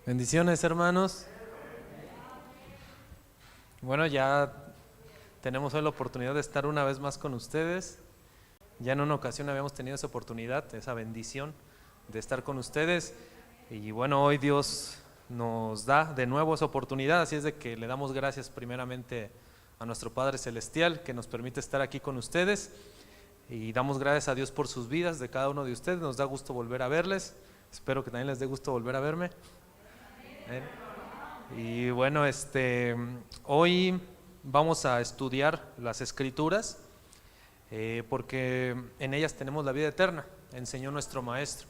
Bendiciones, hermanos. Bueno, ya tenemos hoy la oportunidad de estar una vez más con ustedes. Ya en una ocasión habíamos tenido esa oportunidad, esa bendición de estar con ustedes. Y bueno, hoy Dios nos da de nuevo esa oportunidad, así es de que le damos gracias primeramente a nuestro Padre Celestial que nos permite estar aquí con ustedes. Y damos gracias a Dios por sus vidas de cada uno de ustedes. Nos da gusto volver a verles. Espero que también les dé gusto volver a verme. Y bueno, hoy vamos a estudiar las Escrituras porque en ellas tenemos la vida eterna, enseñó nuestro Maestro.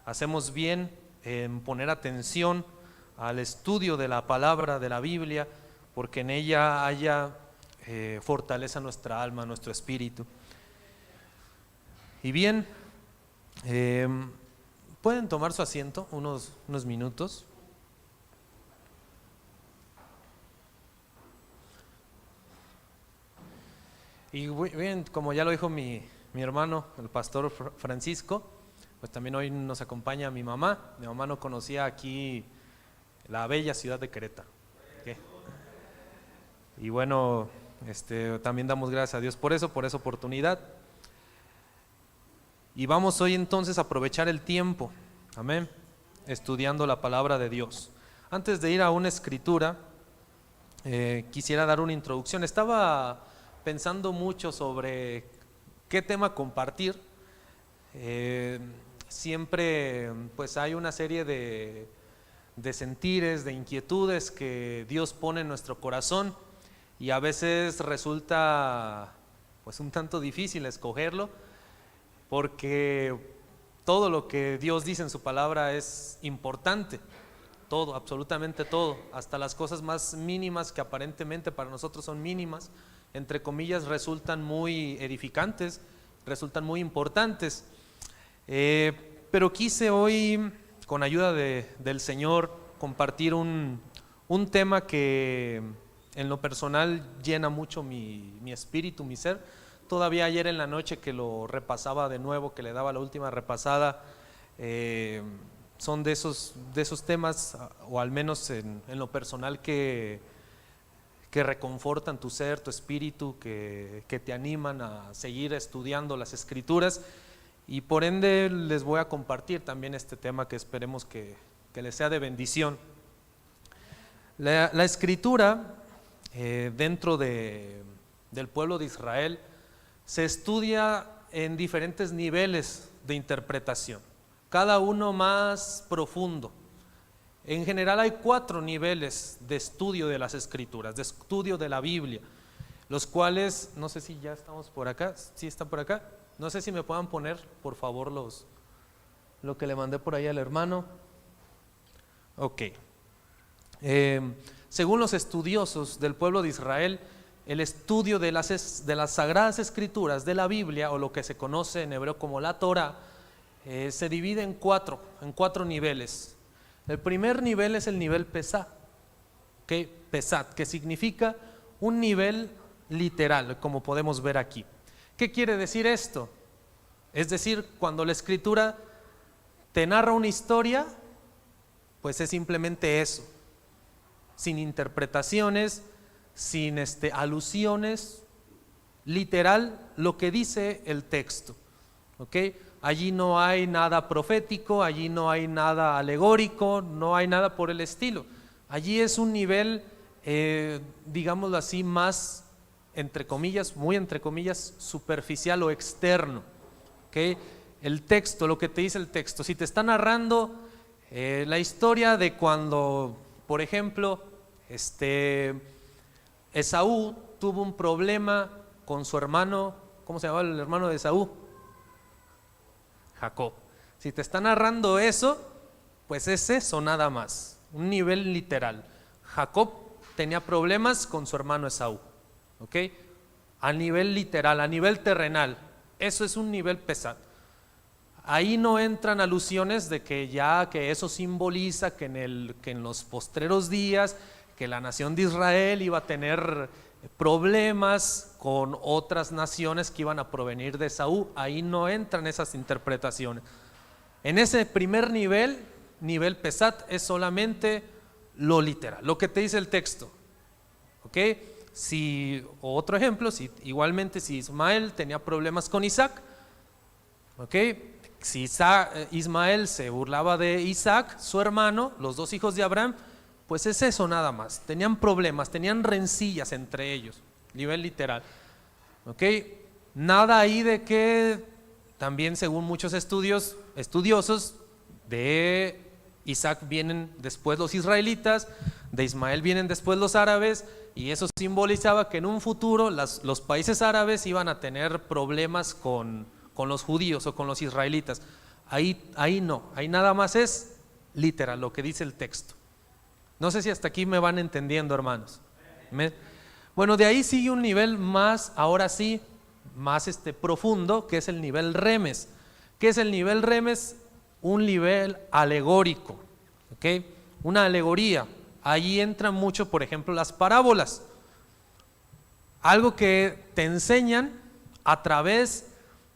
Hacemos bien en poner atención al estudio de la palabra de la Biblia, porque en ella haya fortaleza nuestra alma, nuestro espíritu. Y bien, pueden tomar su asiento unos minutos. Y bien, como ya lo dijo mi hermano, el pastor Francisco, pues también hoy nos acompaña mi mamá. Mi mamá no conocía aquí la bella ciudad de Querétaro. ¿Qué? Y bueno, también damos gracias a Dios por esa oportunidad. Y vamos hoy entonces a aprovechar el tiempo, amén, estudiando la palabra de Dios. Antes de ir a una escritura, quisiera dar una introducción. Estaba pensando mucho sobre qué tema compartir. Siempre pues hay una serie de sentires, de inquietudes que Dios pone en nuestro corazón y a veces resulta pues un tanto difícil escogerlo, porque todo lo que Dios dice en su palabra es importante. Todo, absolutamente todo, hasta las cosas más mínimas que aparentemente para nosotros son mínimas, entre comillas, resultan muy edificantes, resultan muy importantes. Pero quise hoy, con ayuda del Señor, compartir un tema que en lo personal llena mucho mi espíritu, mi ser. Todavía ayer en la noche que lo repasaba de nuevo, que le daba la última repasada, son de esos temas, o al menos en lo personal, que reconfortan tu ser, tu espíritu, que te animan a seguir estudiando las Escrituras, y por ende les voy a compartir también este tema que esperemos que les sea de bendición. La Escritura dentro del pueblo de Israel se estudia en diferentes niveles de interpretación, cada uno más profundo. En general hay 4 niveles de estudio de las Escrituras, de estudio de la Biblia, los cuales, no sé si ya estamos por acá, ¿sí está por acá? No sé si me puedan poner, por favor, lo que le mandé por ahí al hermano. Ok. Según los estudiosos del pueblo de Israel, el estudio de las Sagradas Escrituras, de la Biblia, o lo que se conoce en hebreo como la Torah, se divide en cuatro niveles. El primer nivel es el nivel Pesat, Pesat, que significa un nivel literal, como podemos ver aquí. ¿Qué quiere decir esto? Es decir, cuando la Escritura te narra una historia, pues es simplemente eso, sin interpretaciones, sin alusiones, literal lo que dice el texto, ¿ok? Allí no hay nada profético, allí no hay nada alegórico, no hay nada por el estilo. Allí es un nivel, digámoslo así, más, entre comillas, muy entre comillas, superficial o externo. ¿Okay? El texto, lo que te dice el texto, si te está narrando la historia de cuando, por ejemplo, Esaú tuvo un problema con su hermano, ¿cómo se llamaba el hermano de Esaú? Jacob. Si te está narrando eso, pues es eso nada más, un nivel literal. Jacob tenía problemas con su hermano Esaú, ¿ok? A nivel literal, a nivel terrenal, eso es un nivel pesado. Ahí no entran alusiones de que eso simboliza que en los postreros días, que la nación de Israel iba a tener problemas con otras naciones que iban a provenir de Esaú. Ahí no entran esas interpretaciones. En ese primer nivel nivel pesat es solamente lo literal, lo que te dice el texto. ¿Ok? Otro ejemplo, igualmente si Ismael tenía problemas con Isaac, ¿ok? Si Ismael se burlaba de Isaac, su hermano, los dos hijos de Abraham, pues es eso nada más. Tenían problemas, tenían rencillas entre ellos, nivel literal. ¿Ok? Nada ahí de que también, según muchos estudiosos, de Isaac vienen después los israelitas, de Ismael vienen después los árabes, y eso simbolizaba que en un futuro los países árabes iban a tener problemas con los judíos o con los israelitas. Ahí no, ahí nada más es literal lo que dice el texto. No sé si hasta aquí me van entendiendo, hermanos. Bueno, de ahí sigue un nivel más, ahora sí, más profundo, que es el nivel remes. ¿Qué es el nivel remes? Un nivel alegórico, ¿ok? Una alegoría. Ahí entran mucho, por ejemplo, las parábolas. Algo que te enseñan a través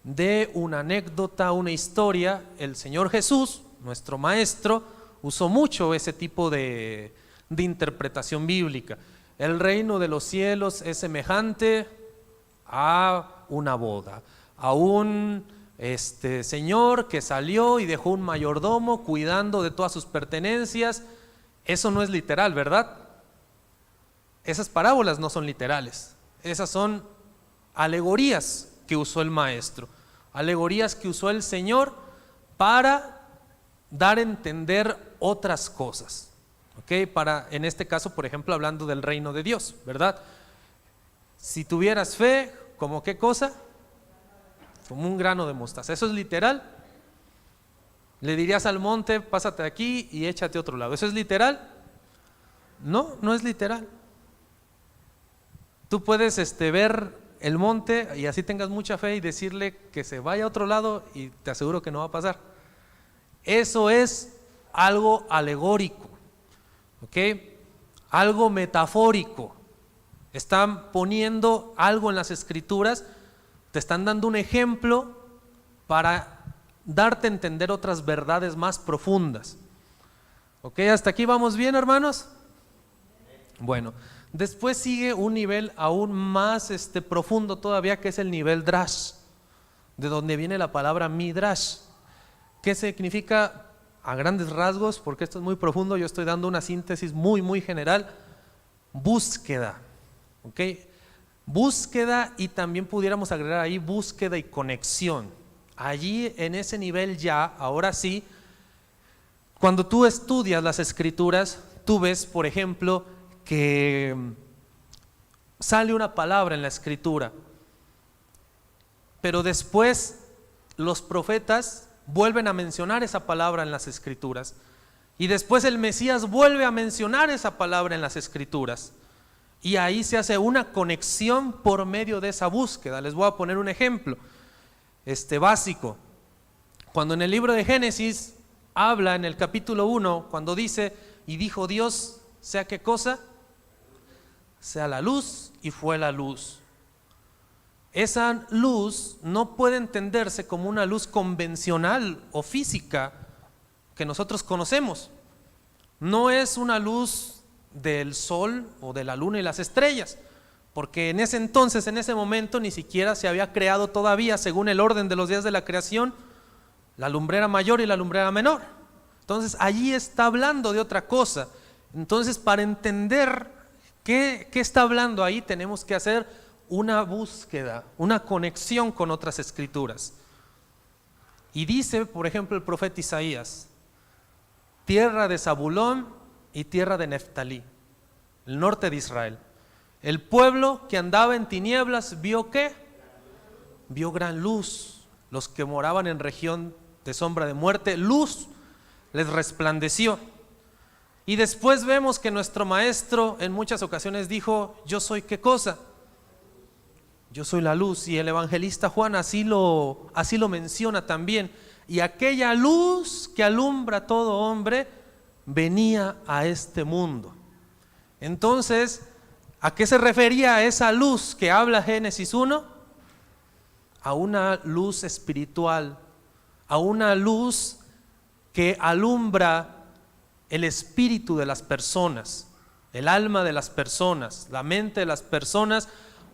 de una anécdota, una historia. El Señor Jesús, nuestro maestro, usó mucho ese tipo de interpretación bíblica. El reino de los cielos es semejante a una boda, a un señor que salió y dejó un mayordomo cuidando de todas sus pertenencias. Eso no es literal, ¿verdad? Esas parábolas no son literales, esas son alegorías que usó el maestro, alegorías que usó el Señor para dar a entender otras cosas, ¿ok? En este caso, por ejemplo, hablando del reino de Dios, ¿verdad? Si tuvieras fe, ¿como qué cosa? Como un grano de mostaza. ¿Eso es literal? ¿Le dirías al monte, pásate aquí y échate a otro lado? ¿Eso es literal? No, no es literal. Tú puedes ver el monte y así tengas mucha fe y decirle que se vaya a otro lado y te aseguro que no va a pasar. Eso es algo alegórico, ¿ok? Algo metafórico. Están poniendo algo en las escrituras, te están dando un ejemplo para darte a entender otras verdades más profundas. ¿Ok? ¿Hasta aquí vamos bien, hermanos? Bueno, después sigue un nivel aún más profundo todavía, que es el nivel drash, de donde viene la palabra midrash. ¿Qué significa a grandes rasgos? Porque esto es muy profundo, yo estoy dando una síntesis muy general. Búsqueda, ¿ok? Búsqueda, y también pudiéramos agregar ahí búsqueda y conexión. Allí en ese nivel ya, ahora sí, cuando tú estudias las escrituras, tú ves, por ejemplo, que sale una palabra en la escritura, pero después los profetas vuelven a mencionar esa palabra en las escrituras, y después el Mesías vuelve a mencionar esa palabra en las escrituras, y ahí se hace una conexión por medio de esa búsqueda. Les voy a poner un ejemplo básico. Cuando en el libro de Génesis habla en el capítulo 1, cuando dice: y dijo Dios, sea qué cosa, sea la luz, y fue la luz. Esa luz no puede entenderse como una luz convencional o física que nosotros conocemos. No es una luz del sol o de la luna y las estrellas, porque en ese entonces, en ese momento, ni siquiera se había creado todavía, según el orden de los días de la creación, la lumbrera mayor y la lumbrera menor. Entonces allí está hablando de otra cosa. Entonces, para entender qué está hablando ahí, tenemos que hacer una búsqueda, una conexión con otras escrituras. Y dice, por ejemplo, el profeta Isaías: tierra de Zabulón y tierra de Neftalí, el norte de Israel. El pueblo que andaba en tinieblas vio ¿qué? Vio gran luz. Los que moraban en región de sombra de muerte, luz les resplandeció. Y después vemos que nuestro maestro en muchas ocasiones dijo: yo soy ¿qué cosa? Yo soy la luz. Y el evangelista Juan así lo menciona también. Y aquella luz que alumbra a todo hombre venía a este mundo. Entonces, ¿a qué se refería esa luz que habla Génesis 1? A una luz espiritual, a una luz que alumbra el espíritu de las personas, el alma de las personas, la mente de las personas,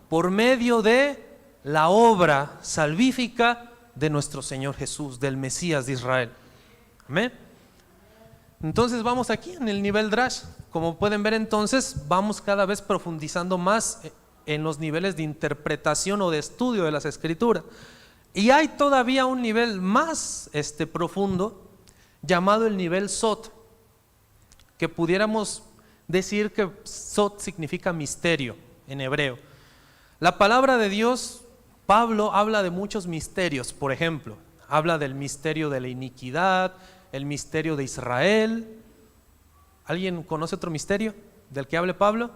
por medio de la obra salvífica de nuestro Señor Jesús, del Mesías de Israel. Amén. Entonces vamos aquí en el nivel Drash. Como pueden ver, entonces vamos cada vez profundizando más en los niveles de interpretación o de estudio de las Escrituras. Y hay todavía un nivel más profundo, llamado el nivel Sot, que pudiéramos decir que Sot significa misterio en hebreo. La palabra de Dios, Pablo habla de muchos misterios. Por ejemplo, habla del misterio de la iniquidad, el misterio de Israel. ¿Alguien conoce otro misterio del que hable Pablo?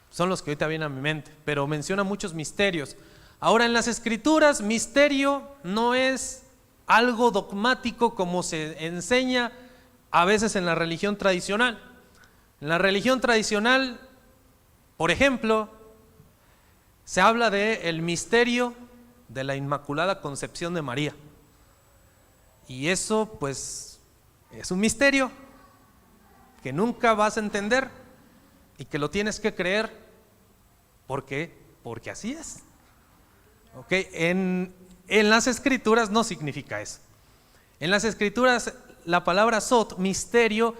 Son los que ahorita vienen a mi mente, pero menciona muchos misterios. Ahora, en las Escrituras, misterio no es algo dogmático como se enseña a veces en la religión tradicional. En la religión tradicional, por ejemplo, se habla del misterio de la Inmaculada Concepción de María. Y eso pues es un misterio que nunca vas a entender y que lo tienes que creer. ¿Por qué? Porque así es. ¿Okay? En las Escrituras no significa eso. En las Escrituras la palabra Sot, misterio,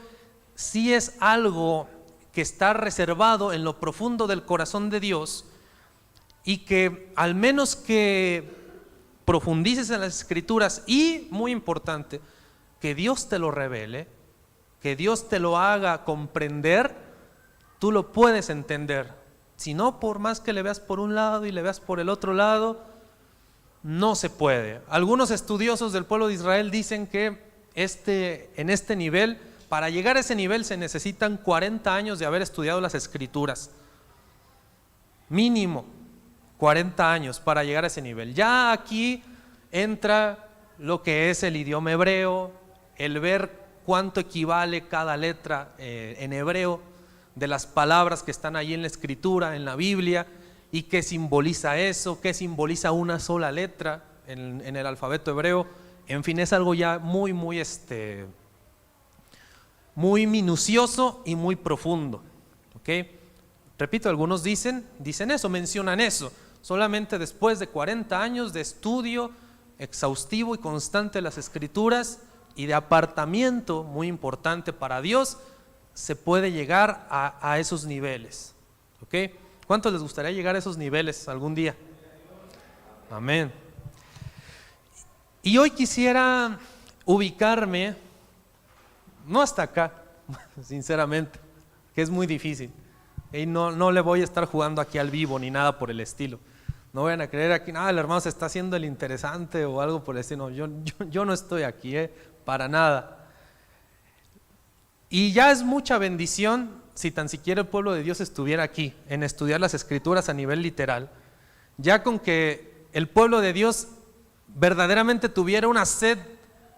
sí es algo que está reservado en lo profundo del corazón de Dios, y que al menos que profundices en las Escrituras, y muy importante, que Dios te lo revele, que Dios te lo haga comprender, tú lo puedes entender. Si no, por más que le veas por un lado y le veas por el otro lado, no se puede. Algunos estudiosos del pueblo de Israel dicen que en este nivel, para llegar a ese nivel se necesitan 40 años de haber estudiado las Escrituras, mínimo 40 años para llegar a ese nivel. Ya aquí entra lo que es el idioma hebreo, el ver cuánto equivale cada letra en hebreo de las palabras que están ahí en la Escritura, en la Biblia, y qué simboliza eso, qué simboliza una sola letra en el alfabeto hebreo. En fin, es algo ya muy minucioso y muy profundo. ¿Okay? Repito, algunos dicen eso, mencionan eso. Solamente después de 40 años de estudio exhaustivo y constante de las Escrituras y de apartamiento muy importante para Dios, se puede llegar a esos niveles. ¿Okay? ¿Cuántos les gustaría llegar a esos niveles algún día? Amén. Y hoy quisiera ubicarme, no hasta acá, sinceramente, que es muy difícil. Y no le voy a estar jugando aquí al vivo ni nada por el estilo. No vayan a creer aquí, el hermano se está haciendo el interesante o algo por el estilo. Yo no estoy aquí, para nada. Y ya es mucha bendición si tan siquiera el pueblo de Dios estuviera aquí en estudiar las Escrituras a nivel literal. Ya con que el pueblo de Dios verdaderamente tuviera una sed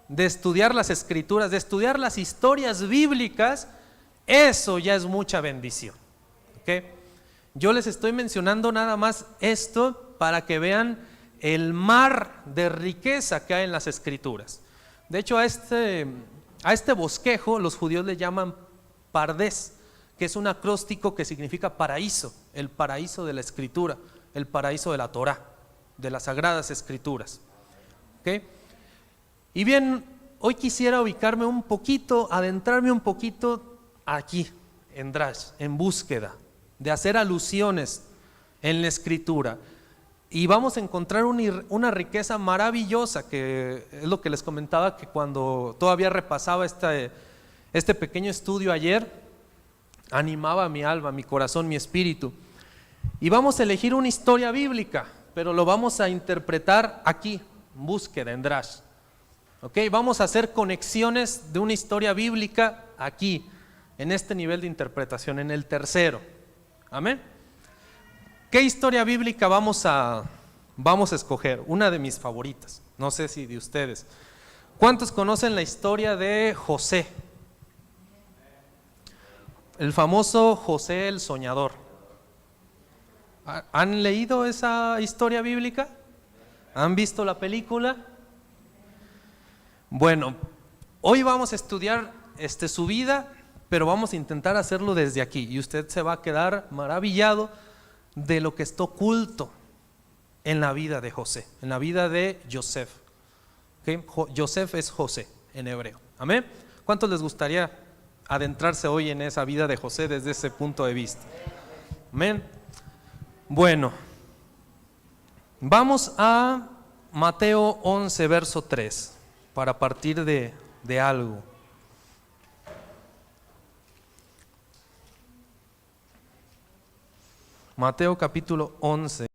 de estudiar las Escrituras, de estudiar las historias bíblicas, eso ya es mucha bendición. ¿Okay? Yo les estoy mencionando nada más esto para que vean el mar de riqueza que hay en las Escrituras. De hecho, a este bosquejo los judíos le llaman Pardés, que es un acróstico que significa paraíso, el paraíso de la Escritura, el paraíso de la Torá, de las Sagradas Escrituras. ¿Okay? Y bien, hoy quisiera ubicarme un poquito, adentrarme un poquito aquí, en Drash, en búsqueda de hacer alusiones en la Escritura. Y vamos a encontrar una riqueza maravillosa, que es lo que les comentaba, que cuando todavía repasaba este pequeño estudio ayer, animaba mi alma, mi corazón, mi espíritu. Y vamos a elegir una historia bíblica, pero lo vamos a interpretar aquí, en búsqueda, en Drash. ¿Okay? Vamos a hacer conexiones de una historia bíblica aquí, en este nivel de interpretación, en el tercero. Amén. ¿Qué historia bíblica vamos a escoger? Una de mis favoritas, no sé si de ustedes. ¿Cuántos conocen la historia de José? El famoso José el Soñador. ¿Han leído esa historia bíblica? ¿Han visto la película? Bueno, hoy vamos a estudiar su vida, pero vamos a intentar hacerlo desde aquí y usted se va a quedar maravillado de lo que está oculto en la vida de José, en la vida de Joseph. ¿Okay? Joseph es José en hebreo. Amén. ¿Cuántos les gustaría adentrarse hoy en esa vida de José desde ese punto de vista? Amén. Bueno, vamos a Mateo 11, verso 3, para partir de algo. Mateo capítulo 11.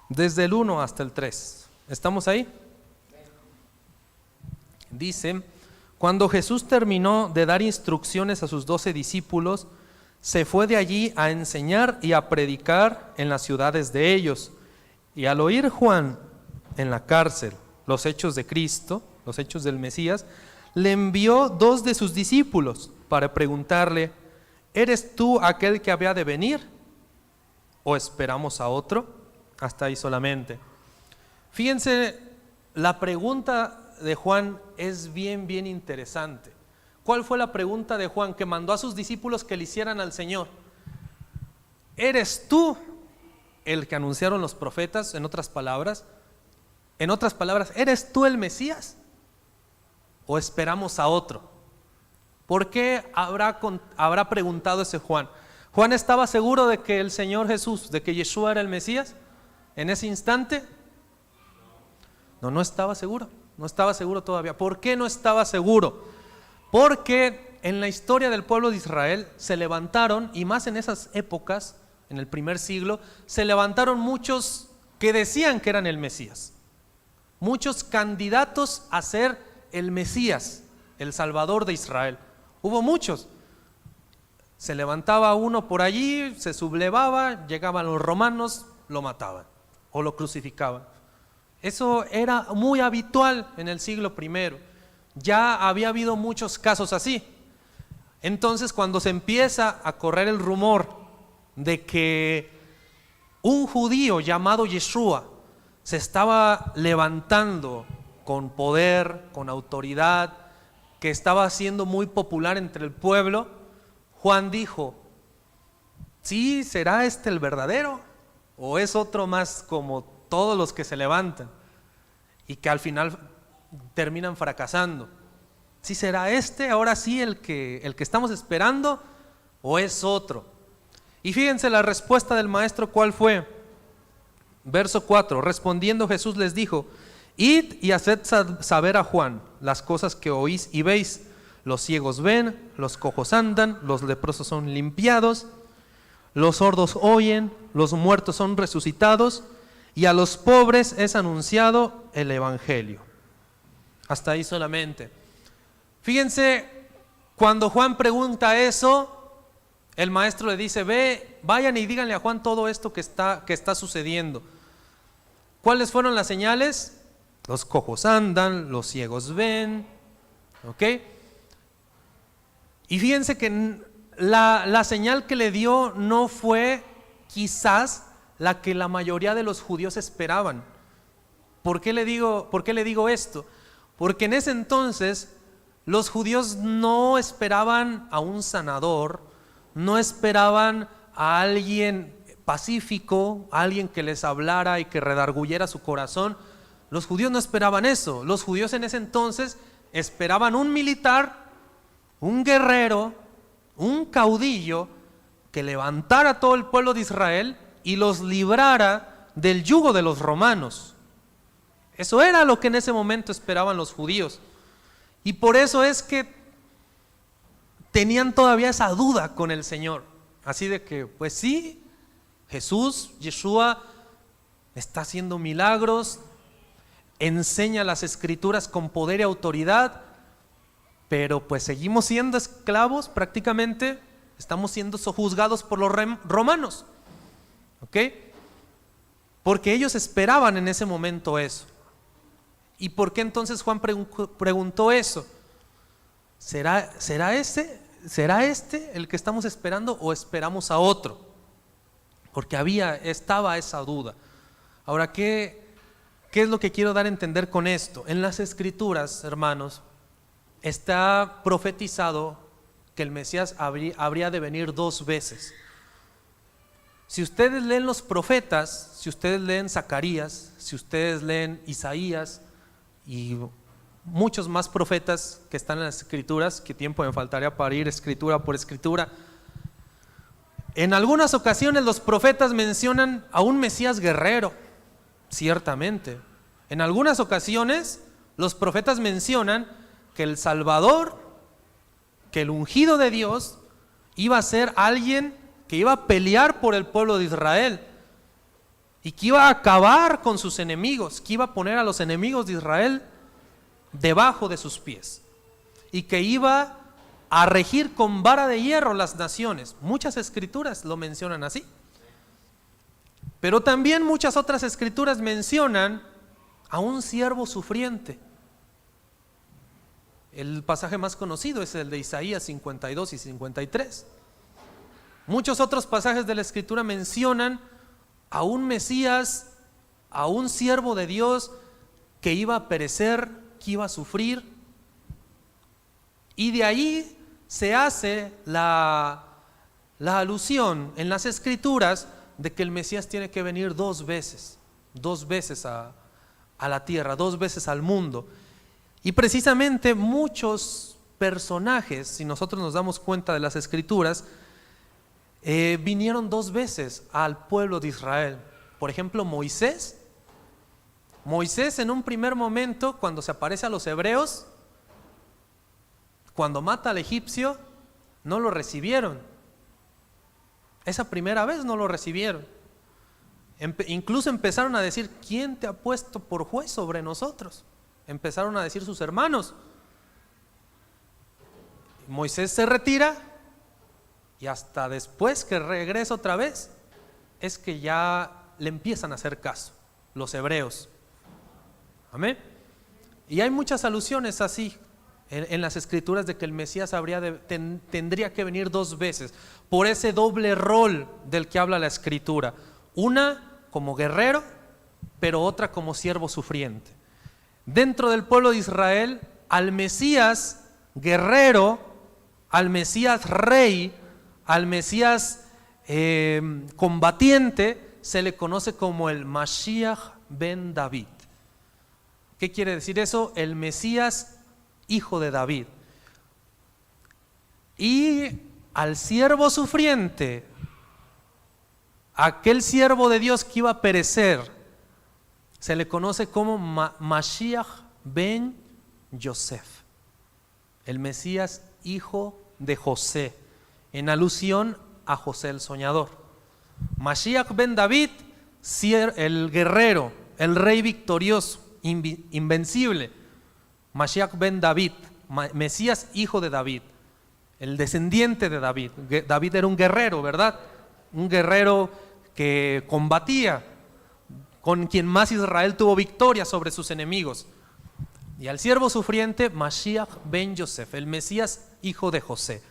Desde el 1 hasta el 3. ¿Estamos ahí? Dice: cuando Jesús terminó de dar instrucciones a sus 12 discípulos, se fue de allí a enseñar y a predicar en las ciudades de ellos. Y al oír Juan en la cárcel los hechos de Cristo, los hechos del Mesías, le envió 2 de sus discípulos para preguntarle: ¿eres tú aquel que había de venir o esperamos a otro? Hasta ahí solamente. Fíjense, la pregunta de Juan es bien interesante. ¿Cuál fue la pregunta de Juan que mandó a sus discípulos que le hicieran al Señor? ¿Eres tú el que anunciaron los profetas? En otras palabras, ¿eres tú el Mesías o esperamos a otro? ¿Por qué habrá preguntado ese Juan? ¿Juan estaba seguro de que el Señor Jesús, de que Yeshua era el Mesías en ese instante? No estaba seguro. No estaba seguro todavía. ¿Por qué no estaba seguro? Porque en la historia del pueblo de Israel se levantaron, y más en esas épocas, en el primer siglo, se levantaron muchos que decían que eran el Mesías. Muchos candidatos a ser el Mesías, el Salvador de Israel. Hubo muchos. Se levantaba uno por allí, se sublevaba, llegaban los romanos, lo mataban o lo crucificaban. Eso era muy habitual en el siglo I. Ya había habido muchos casos así. Entonces, cuando se empieza a correr el rumor de que un judío llamado Yeshua se estaba levantando con poder, con autoridad, que estaba siendo muy popular entre el pueblo, Juan dijo: ¿sí será este el verdadero? ¿O es otro más como todos los que se levantan y que al final terminan fracasando? ¿Sí será este ahora sí el que estamos esperando o es otro? Y fíjense la respuesta del maestro, ¿cuál fue? Verso 4: respondiendo Jesús les dijo: id y haced saber a Juan las cosas que oís y veis. Los ciegos ven, los cojos andan, los leprosos son limpiados, los sordos oyen, los muertos son resucitados, y a los pobres es anunciado el evangelio. Hasta ahí solamente. Fíjense, cuando Juan pregunta eso, el maestro le dice: vayan y díganle a Juan todo esto que está sucediendo. ¿Cuáles fueron las señales? Los cojos andan, los ciegos ven, ¿ok? Y fíjense que la señal que le dio no fue quizás la que la mayoría de los judíos esperaban. ¿Por qué le digo esto? Porque en ese entonces los judíos no esperaban a un sanador, no esperaban a alguien pacífico, a alguien que les hablara y que redarguyera su corazón. Los judíos no esperaban eso. Los judíos en ese entonces esperaban un militar, un guerrero, un caudillo que levantara a todo el pueblo de Israel y los librara del yugo de los romanos. Eso era lo que en ese momento esperaban los judíos. Y por eso es que tenían todavía esa duda con el Señor. Así de que, pues sí, Jesús, Yeshua, está haciendo milagros, enseña las escrituras con poder y autoridad, pero pues seguimos siendo esclavos prácticamente, estamos siendo sojuzgados por los romanos, ¿ok? Porque ellos esperaban en ese momento eso. ¿Y por qué entonces Juan preguntó eso? ¿Será este el que estamos esperando o esperamos a otro? porque estaba esa duda. Ahora, ¿qué es lo que quiero dar a entender con esto? En las Escrituras, hermanos, está profetizado que el Mesías habría de venir 2 veces. Si ustedes leen los profetas, si ustedes leen Zacarías, si ustedes leen Isaías y muchos más profetas que están en las Escrituras, ¿qué tiempo me faltaría para ir escritura por escritura? En algunas ocasiones los profetas mencionan a un Mesías guerrero, ciertamente. En algunas ocasiones los profetas mencionan que el Salvador, que el ungido de Dios iba a ser alguien que iba a pelear por el pueblo de Israel y que iba a acabar con sus enemigos, que iba a poner a los enemigos de Israel debajo de sus pies y que iba a regir con vara de hierro las naciones. Muchas escrituras lo mencionan así, pero también muchas otras escrituras mencionan a un siervo sufriente. El pasaje más conocido es el de Isaías 52 y 53. Muchos otros pasajes de la Escritura mencionan a un Mesías, a un siervo de Dios que iba a perecer, que iba a sufrir. Y de ahí se hace la alusión en las Escrituras de que el Mesías tiene que venir 2 veces a la tierra, 2 veces al mundo. Y precisamente muchos personajes, si nosotros nos damos cuenta de las Escrituras, vinieron 2 veces al pueblo de Israel. Por ejemplo, Moisés en un primer momento, cuando se aparece a los hebreos, cuando mata al egipcio, no lo recibieron. Esa primera vez no lo recibieron. Incluso empezaron a decir: ¿quién te ha puesto por juez sobre nosotros? Empezaron a decir sus hermanos. Moisés se retira y hasta después que regresa otra vez es que ya le empiezan a hacer caso los hebreos. Amén. Y hay muchas alusiones así en las Escrituras de que el Mesías tendría que venir 2 veces por ese doble rol del que habla la Escritura. Una como guerrero, pero otra como siervo sufriente. Dentro del pueblo de Israel, al Mesías guerrero, al Mesías rey, al Mesías combatiente, se le conoce como el Mashiach ben David. ¿Qué quiere decir eso? El Mesías hijo de David. Y al siervo sufriente, aquel siervo de Dios que iba a perecer, se le conoce como Mashiach ben Yosef, el Mesías hijo de José, en alusión a José el soñador. Mashiach ben David, el guerrero, el rey victorioso, invencible. Mashiach ben David, Mesías hijo de David, el descendiente de David. David era un guerrero, ¿verdad? Un guerrero que combatía, con quien más Israel tuvo victoria sobre sus enemigos. Y al siervo sufriente, Mashiach ben Yosef, el Mesías hijo de José.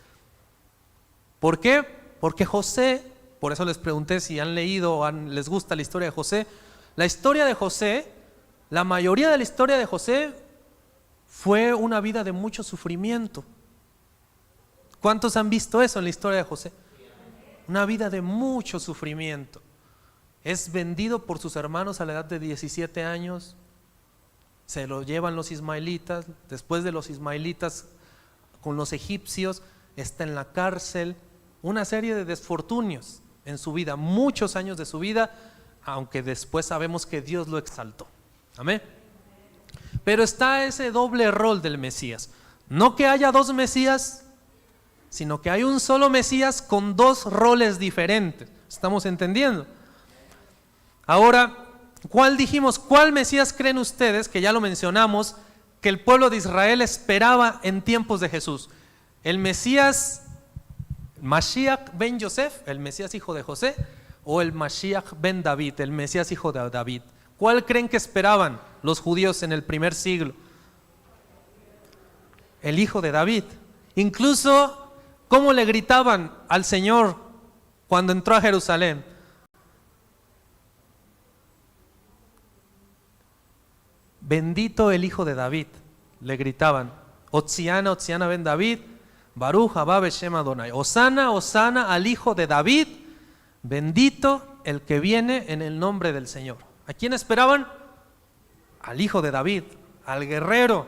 ¿Por qué? Porque José, por eso les pregunté si han leído o les gusta la historia de José. La historia de José, la mayoría de la historia de José fue una vida de mucho sufrimiento. ¿Cuántos han visto eso en la historia de José? Una vida de mucho sufrimiento. Es vendido por sus hermanos a la edad de 17 años. Se lo llevan los ismaelitas. Después de los ismaelitas con los egipcios, está en la cárcel. Una serie de desfortunios en su vida, muchos años de su vida, aunque después sabemos que Dios lo exaltó. Amén. Pero está ese doble rol del Mesías. No que haya 2 Mesías, sino que hay un solo Mesías con 2 roles diferentes. ¿Estamos entendiendo? Ahora, ¿cuál Mesías creen ustedes, que ya lo mencionamos, que el pueblo de Israel esperaba en tiempos de Jesús? ¿El Mesías Mashiach ben Yosef, el Mesías hijo de José, o el Mashiach ben David, el Mesías hijo de David? ¿Cuál creen que esperaban los judíos en el primer siglo? El hijo de David. Incluso, ¿cómo le gritaban al Señor cuando entró a Jerusalén? bendito el hijo de David, le gritaban, Hotziana, Hotziana ben David, Baruch haba beshem Adonai, Hosana, Hosana al hijo de David, bendito el que viene en el nombre del Señor. ¿A quién esperaban? Al hijo de David, al guerrero,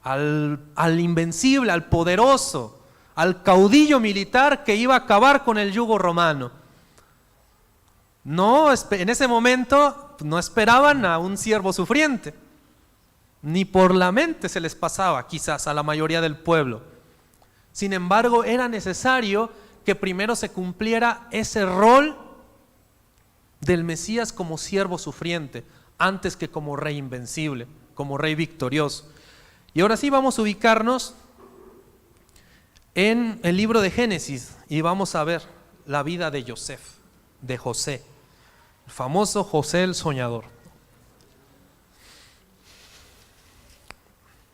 al invencible, al poderoso, al caudillo militar que iba a acabar con el yugo romano. No, en ese momento no esperaban a un siervo sufriente, ni por la mente se les pasaba quizás a la mayoría del pueblo. Sin embargo, era necesario que primero se cumpliera ese rol del Mesías como siervo sufriente, antes que como rey invencible, como rey victorioso. Y ahora sí vamos a ubicarnos en el libro de Génesis y vamos a ver la vida de José, el famoso José el soñador.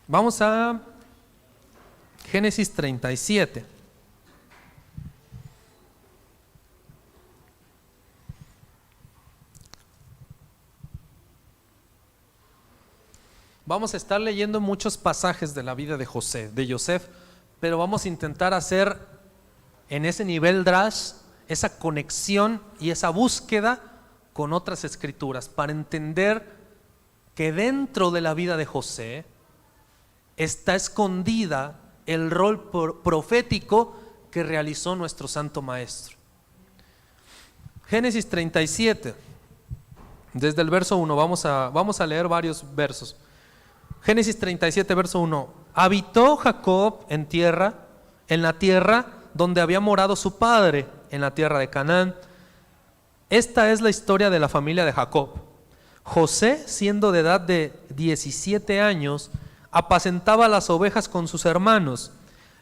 Vamos a Génesis 37. Vamos a estar leyendo muchos pasajes de la vida de José, pero vamos a intentar hacer en ese nivel drash esa conexión y esa búsqueda con otras escrituras para entender que dentro de la vida de José está escondida el rol profético que realizó nuestro Santo Maestro. Génesis 37, desde el verso 1, vamos a leer varios versos. Génesis 37, verso 1. Habitó Jacob en la tierra donde había morado su padre, en la tierra de Canaán. Esta es la historia de la familia de Jacob. José, siendo de edad de 17 años, apacentaba las ovejas con sus hermanos,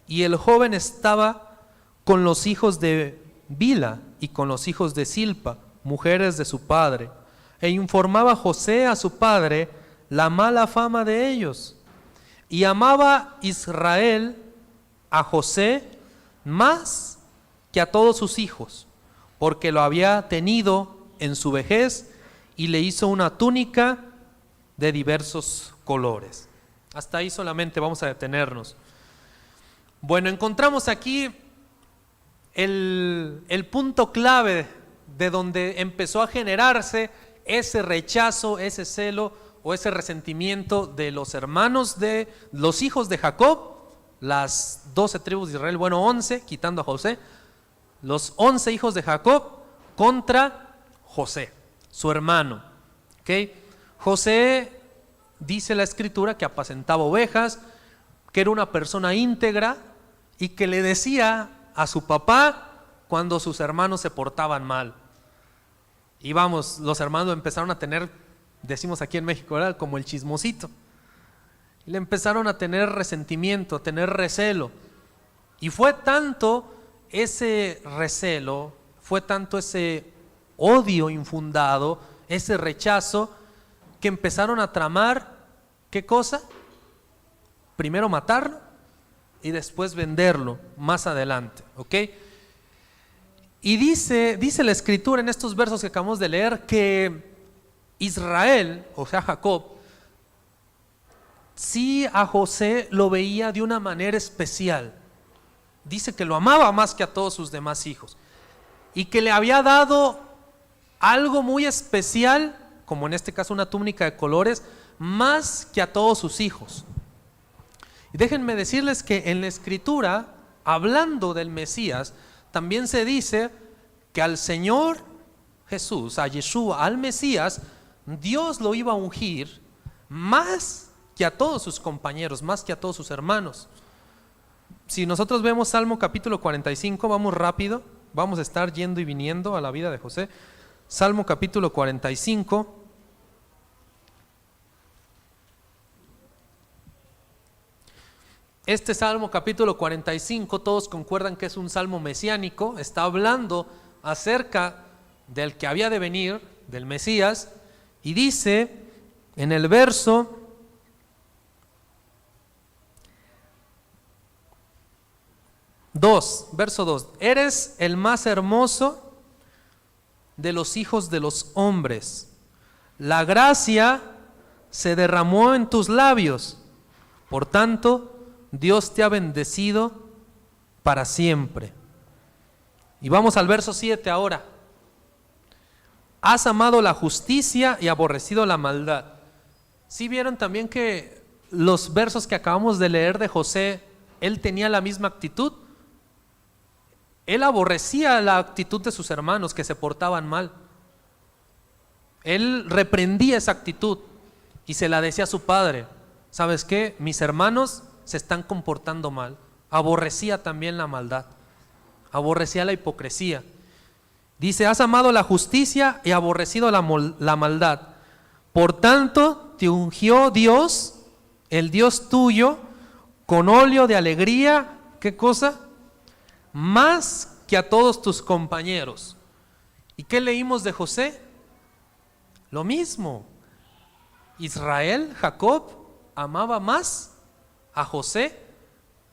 y el joven estaba con los hijos de Bila y con los hijos de Silpa, mujeres de su padre, e informaba José a su padre la mala fama de ellos. Y amaba Israel a José más que a todos sus hijos, porque lo había tenido en su vejez y le hizo una túnica de diversos colores. Hasta ahí solamente vamos a detenernos. Bueno, encontramos aquí el punto clave de donde empezó a generarse ese rechazo, ese celo o ese resentimiento de los hermanos de los hijos de Jacob, las 12 tribus de Israel, 11, quitando a José, los 11 hijos de Jacob contra José, su hermano. ¿Okay? José, dice la escritura, que apacentaba ovejas, que era una persona íntegra y que le decía a su papá cuando sus hermanos se portaban mal. Y los hermanos empezaron a tener, decimos aquí en México, ¿verdad?, como el chismosito. Y le empezaron a tener resentimiento, a tener recelo. Y fue tanto ese recelo, fue tanto ese odio infundado, ese rechazo, que empezaron a tramar, ¿qué cosa? Primero matarlo y después venderlo más adelante, ¿ok? Y dice la escritura en estos versos que acabamos de leer que Israel, o sea Jacob, sí a José lo veía de una manera especial. Dice que lo amaba más que a todos sus demás hijos y que le había dado algo muy especial, como en este caso una túnica de colores, más que a todos sus hijos. Y déjenme decirles que en la escritura, hablando del Mesías, también se dice que al Señor Jesús, a Yeshua, al Mesías, Dios lo iba a ungir más que a todos sus compañeros, más que a todos sus hermanos. Si nosotros vemos Salmo capítulo 45, vamos rápido, vamos a estar yendo y viniendo a la vida de José. Salmo capítulo 45. Este Salmo capítulo 45, todos concuerdan que es un salmo mesiánico, está hablando acerca del que había de venir, del Mesías, y dice en el verso 2, verso 2, eres el más hermoso de los hijos de los hombres, la gracia se derramó en tus labios. Por tanto, Dios te ha bendecido para siempre. Y vamos al verso 7 ahora. Has amado la justicia y aborrecido la maldad. ¿Sí vieron también que los versos que acabamos de leer de José, él tenía la misma actitud? Él aborrecía la actitud de sus hermanos que se portaban mal. Él reprendía esa actitud y se la decía a su padre: ¿sabes qué? Mis hermanos se están comportando mal. Aborrecía también la maldad, aborrecía la hipocresía. Dice: has amado la justicia y aborrecido la maldad. Por tanto, te ungió Dios, el Dios tuyo, con óleo de alegría. ¿Qué cosa? Más que a todos tus compañeros. ¿Y qué leímos de José? Lo mismo. Israel, Jacob, amaba más a José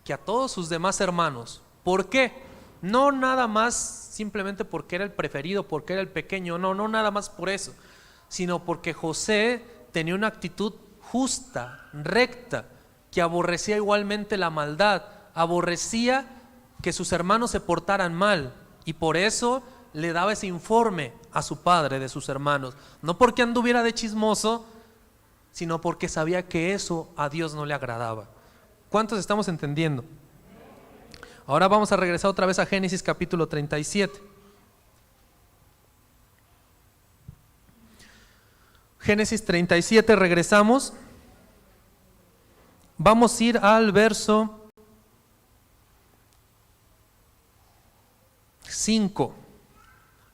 que a todos sus demás hermanos. ¿Por qué? No nada más simplemente porque era el preferido, porque era el pequeño, no nada más por eso, sino porque José tenía una actitud justa, recta, que aborrecía igualmente la maldad, aborrecía que sus hermanos se portaran mal, y por eso le daba ese informe a su padre de sus hermanos, no porque anduviera de chismoso, sino porque sabía que eso a Dios no le agradaba. ¿Cuántos estamos entendiendo? Ahora vamos a regresar otra vez a Génesis capítulo 37. Génesis 37, regresamos. Vamos a ir al verso 5.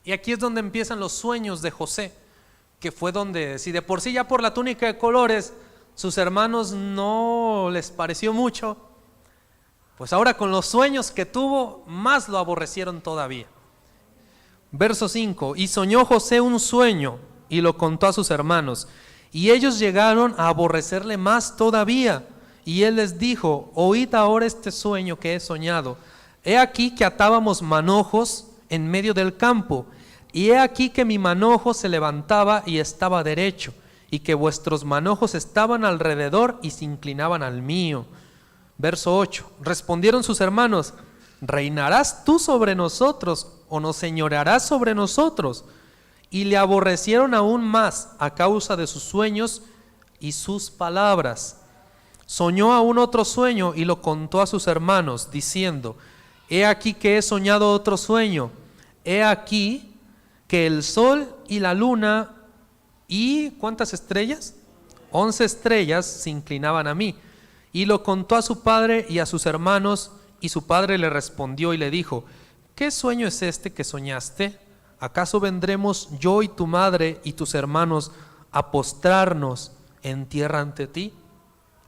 Y aquí es donde empiezan los sueños de José, que fue donde, si de por sí ya por la túnica de colores sus hermanos no les pareció mucho, pues ahora con los sueños que tuvo, más lo aborrecieron todavía. Verso 5. Y soñó José un sueño y lo contó a sus hermanos, y ellos llegaron a aborrecerle más todavía. Y él les dijo: oíd ahora este sueño que he soñado. He aquí que atábamos manojos en medio del campo, y he aquí que mi manojo se levantaba y estaba derecho, y que vuestros manojos estaban alrededor y se inclinaban al mío. Verso 8. Respondieron sus hermanos: ¿reinarás tú sobre nosotros o nos señorearás sobre nosotros? Y le aborrecieron aún más a causa de sus sueños y sus palabras. Soñó aún otro sueño y lo contó a sus hermanos, diciendo: he aquí que he soñado otro sueño. He aquí que el sol y la luna y ¿cuántas estrellas? 11 estrellas se inclinaban a mí. Y lo contó a su padre y a sus hermanos, y su padre le respondió y le dijo: ¿qué sueño es este que soñaste? ¿Acaso vendremos yo y tu madre y tus hermanos a postrarnos en tierra ante ti?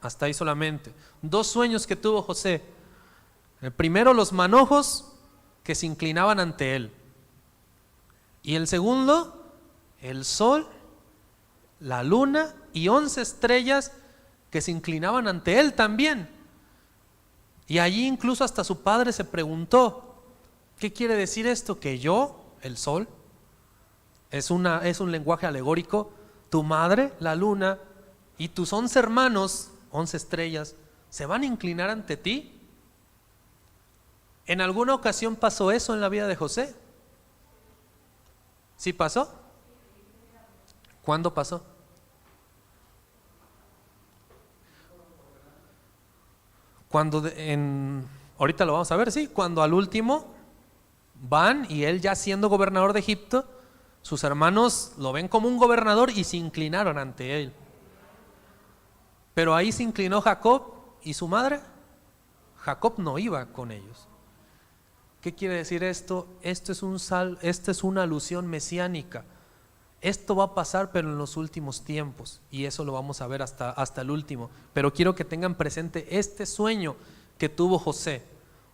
Hasta ahí solamente. Dos sueños que tuvo José. El primero, los manojos que se inclinaban ante él. Y el segundo, el sol, la luna y 11 estrellas que se inclinaban ante él también. Y allí incluso hasta su padre se preguntó: ¿qué quiere decir esto? ¿Que yo, el sol, es un lenguaje alegórico? Tu madre, la luna, y tus 11 hermanos, 11 estrellas, ¿se van a inclinar ante ti? ¿En alguna ocasión pasó eso en la vida de José? ¿Sí pasó? ¿Cuándo pasó? Cuando ahorita lo vamos a ver, sí, cuando al último van y él ya siendo gobernador de Egipto, sus hermanos lo ven como un gobernador y se inclinaron ante él. Pero ahí se inclinó Jacob y su madre. Jacob no iba con ellos. ¿Qué quiere decir esto? Esto es una alusión mesiánica. Esto va a pasar, pero en los últimos tiempos, y eso lo vamos a ver hasta el último. Pero quiero que tengan presente este sueño que tuvo José: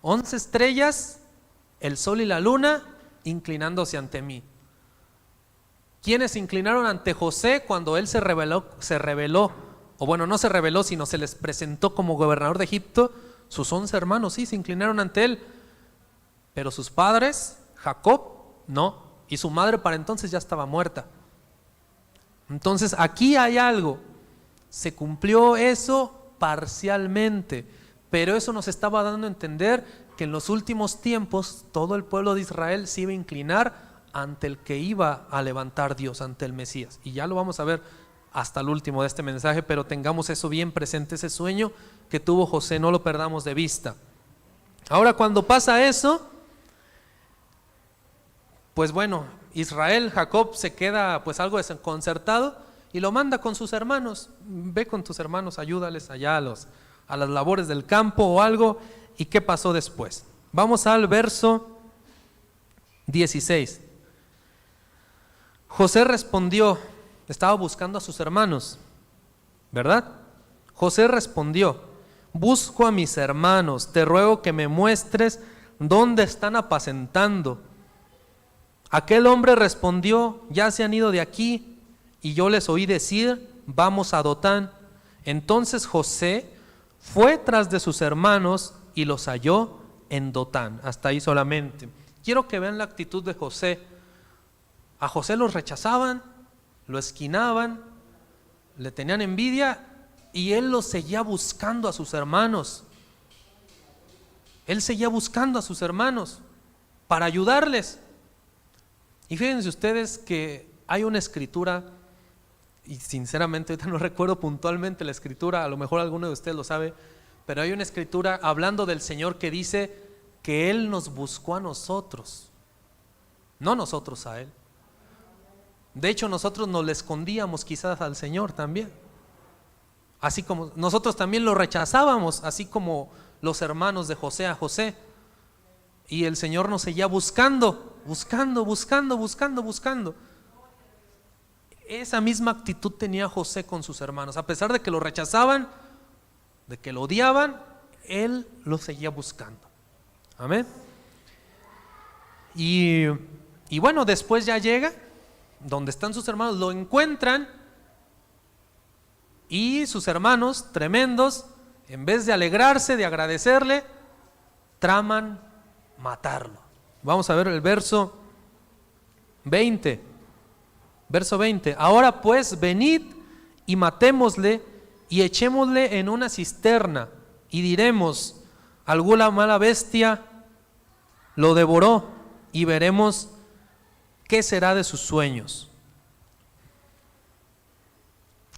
11 estrellas, el sol y la luna inclinándose ante mí. ¿Quiénes se inclinaron ante José cuando él se rebeló? O bueno, no se rebeló, sino se les presentó como gobernador de Egipto. Sus 11 hermanos sí se inclinaron ante él, pero sus padres, Jacob, no, y su madre para entonces ya estaba muerta. Entonces aquí hay algo se cumplió eso parcialmente, pero eso nos estaba dando a entender que en los últimos tiempos todo el pueblo de Israel se iba a inclinar ante el que iba a levantar Dios, ante el Mesías. Y ya lo vamos a ver hasta el último de este mensaje, pero tengamos eso bien presente, ese sueño que tuvo José, no lo perdamos de vista. Ahora, cuando pasa eso, pues bueno, Israel, Jacob se queda pues algo desconcertado y lo manda con sus hermanos. Ve con tus hermanos, ayúdales allá a las labores del campo o algo. ¿Y qué pasó después? Vamos al verso 16. José respondió, estaba buscando a sus hermanos, ¿verdad? José respondió: busco a mis hermanos, te ruego que me muestres dónde están apacentando. Aquel hombre respondió: ya se han ido de aquí, y yo les oí decir: vamos a Dotán. Entonces José fue tras de sus hermanos y los halló en Dotán. Hasta ahí solamente. Quiero que vean la actitud de José. A José los rechazaban, lo esquinaban, le tenían envidia, y él los seguía buscando a sus hermanos. Él seguía buscando a sus hermanos para ayudarles. Y fíjense ustedes que hay una escritura, y sinceramente ahorita no recuerdo puntualmente la escritura, a lo mejor alguno de ustedes lo sabe, pero hay una escritura hablando del Señor que dice que Él nos buscó a nosotros, no nosotros a Él. De hecho, nosotros nos le escondíamos quizás al Señor también, así como nosotros también lo rechazábamos, así como los hermanos de José a José. Y el Señor nos seguía buscando. Esa misma actitud tenía José con sus hermanos. A pesar de que lo rechazaban, de que lo odiaban, él lo seguía buscando. Amén. Y bueno, después ya llega donde están sus hermanos, lo encuentran, y sus hermanos tremendos, en vez de alegrarse, de agradecerle, traman matarlo. Vamos a ver el verso 20. Verso 20. Ahora pues venid y matémosle y echémosle en una cisterna, y diremos: alguna mala bestia lo devoró, y veremos qué será de sus sueños.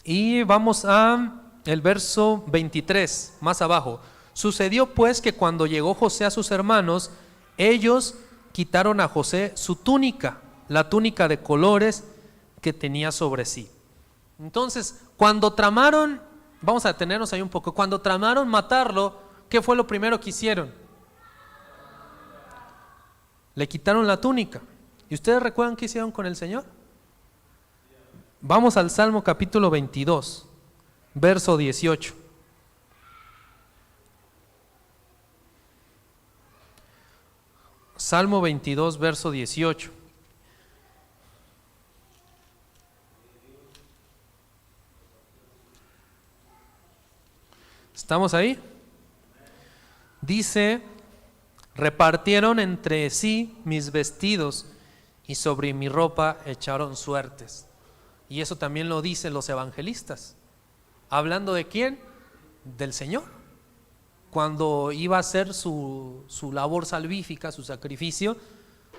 Y vamos a el verso 23, más abajo. Sucedió pues que cuando llegó José a sus hermanos, ellos quitaron a José su túnica, la túnica de colores que tenía sobre sí. Entonces, cuando tramaron, vamos a detenernos ahí un poco, cuando tramaron matarlo, ¿qué fue lo primero que hicieron? Le quitaron la túnica. ¿Y ustedes recuerdan qué hicieron con el Señor? Vamos al Salmo capítulo 22, verso 18. Salmo 22, verso 18. ¿Estamos ahí? Dice: repartieron entre sí mis vestidos, y sobre mi ropa echaron suertes. Y eso también lo dicen los evangelistas. ¿Hablando de quién? Del Señor. Cuando iba a hacer su labor salvífica, su sacrificio,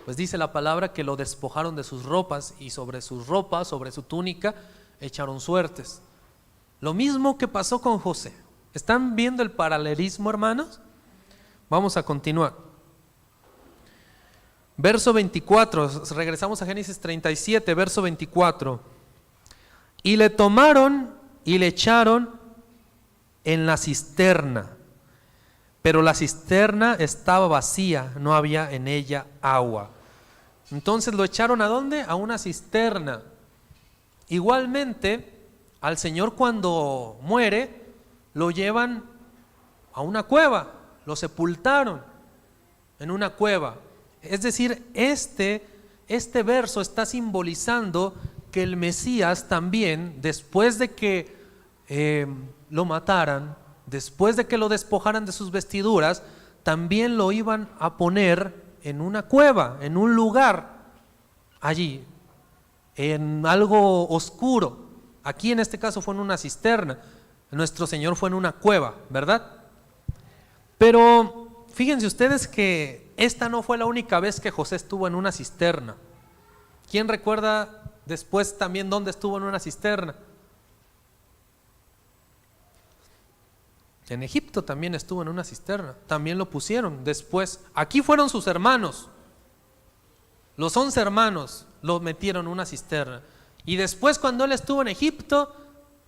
pues dice la palabra que lo despojaron de sus ropas, y sobre sus ropas, sobre su túnica, echaron suertes. Lo mismo que pasó con José. ¿Están viendo el paralelismo, hermanos? Vamos a continuar. Verso 24, regresamos a Génesis 37, verso 24. Y le tomaron y le echaron en la cisterna, pero la cisterna estaba vacía, no había en ella agua. Entonces lo echaron ¿a dónde? A una cisterna. Igualmente, al Señor cuando muere, lo llevan a una cueva, lo sepultaron en una cueva. Es decir, este verso está simbolizando que el Mesías también, después de que lo mataran, después de que lo despojaran de sus vestiduras, también lo iban a poner en una cueva, en un lugar allí, en algo oscuro, Aquí en este caso fue en una cisterna. Nuestro Señor fue en una cueva, ¿verdad? Pero fíjense ustedes que esta no fue la única vez que José estuvo en una cisterna. ¿Quién recuerda después también dónde estuvo en una cisterna? En Egipto también estuvo en una cisterna, también lo pusieron después. Aquí fueron sus hermanos, los 11 hermanos lo metieron en una cisterna. Y después cuando él estuvo en Egipto,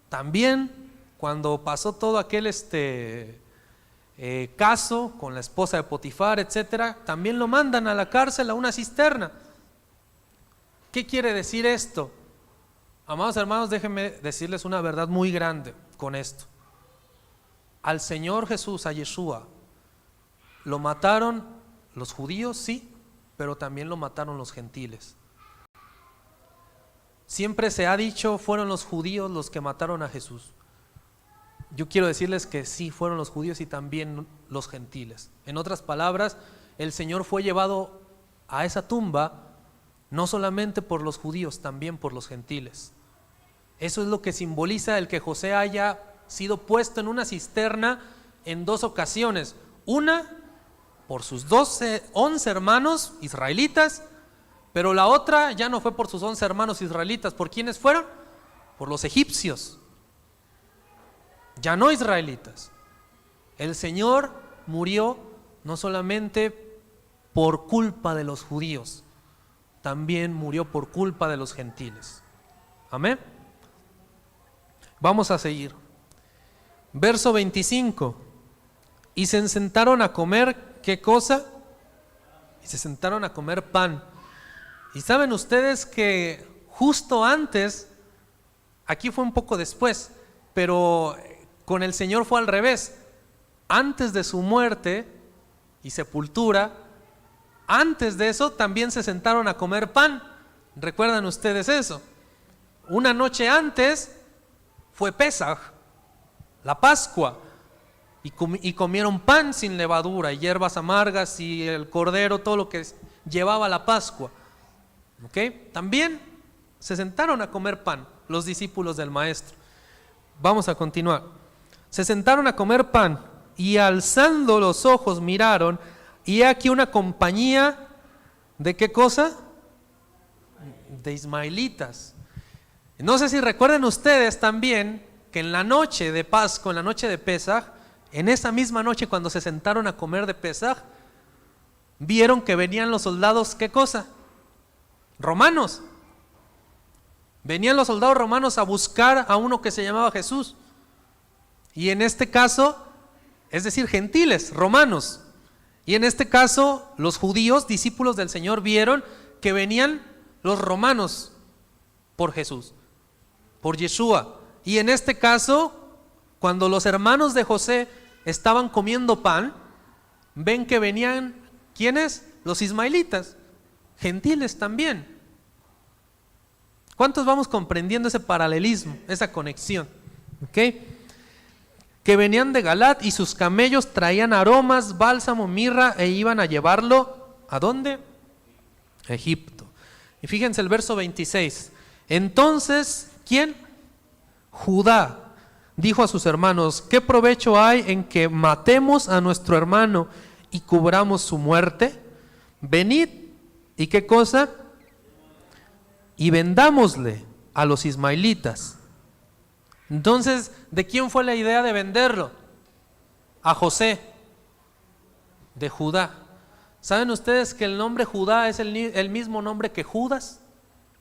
también cuando pasó todo aquel caso con la esposa de Potifar, etcétera, también lo mandan a la cárcel, a una cisterna. ¿Qué quiere decir esto? Amados hermanos, déjenme decirles una verdad muy grande con esto. Al Señor Jesús, a Yeshua, lo mataron los judíos, sí, pero también lo mataron los gentiles. Siempre se ha dicho, fueron los judíos los que mataron a Jesús. Yo quiero decirles que sí, fueron los judíos y también los gentiles. En otras palabras, el Señor fue llevado a esa tumba no solamente por los judíos, también por los gentiles. Eso es lo que simboliza el que José haya sido puesto en una cisterna en 2 ocasiones. Una por sus 11 hermanos israelitas, pero la otra ya no fue por sus 11 hermanos israelitas. ¿Por quiénes fueron? Por los egipcios, ya no israelitas. El Señor murió no solamente por culpa de los judíos, también murió por culpa de los gentiles. Amén. Vamos a seguir. Verso 25. Y se sentaron a comer, ¿qué cosa? Y se sentaron a comer pan. Y saben ustedes que justo antes, aquí fue un poco después, pero con el Señor fue al revés. Antes de su muerte y sepultura, antes de eso también se sentaron a comer pan. ¿Recuerdan ustedes eso? Una noche antes fue Pesaj, la Pascua, y comieron pan sin levadura, y hierbas amargas y el cordero, todo lo que llevaba la Pascua. ¿Okay? También se sentaron a comer pan los discípulos del Maestro. Vamos a continuar. Se sentaron a comer pan y alzando los ojos miraron, y aquí una compañía ¿de qué cosa? De ismaelitas. No sé si recuerdan ustedes también que en la noche de Pascua, en la noche de Pesaj, en esa misma noche cuando se sentaron a comer de Pesaj, vieron que venían los soldados, ¿qué cosa? Romanos. Venían los soldados romanos a buscar a uno que se llamaba Jesús. Y en este caso, es decir, gentiles, romanos. Y en este caso, los judíos, discípulos del Señor, vieron que venían los romanos por Jesús, por Yeshua. Y en este caso, cuando los hermanos de José estaban comiendo pan, ven que venían, ¿quiénes? Los ismaelitas, gentiles también. ¿Cuántos vamos comprendiendo ese paralelismo, esa conexión? ¿Okay? Que venían de Galat y sus camellos traían aromas, bálsamo, mirra e iban a llevarlo, ¿a dónde? A Egipto. Y fíjense el verso 26. Entonces, ¿quién? Judá dijo a sus hermanos: ¿qué provecho hay en que matemos a nuestro hermano y cubramos su muerte? Venid, ¿y qué cosa? Y vendámosle a los ismaelitas. Entonces, ¿de quién fue la idea de venderlo? A José, de Judá. ¿Saben ustedes que el nombre Judá es el mismo nombre que Judas?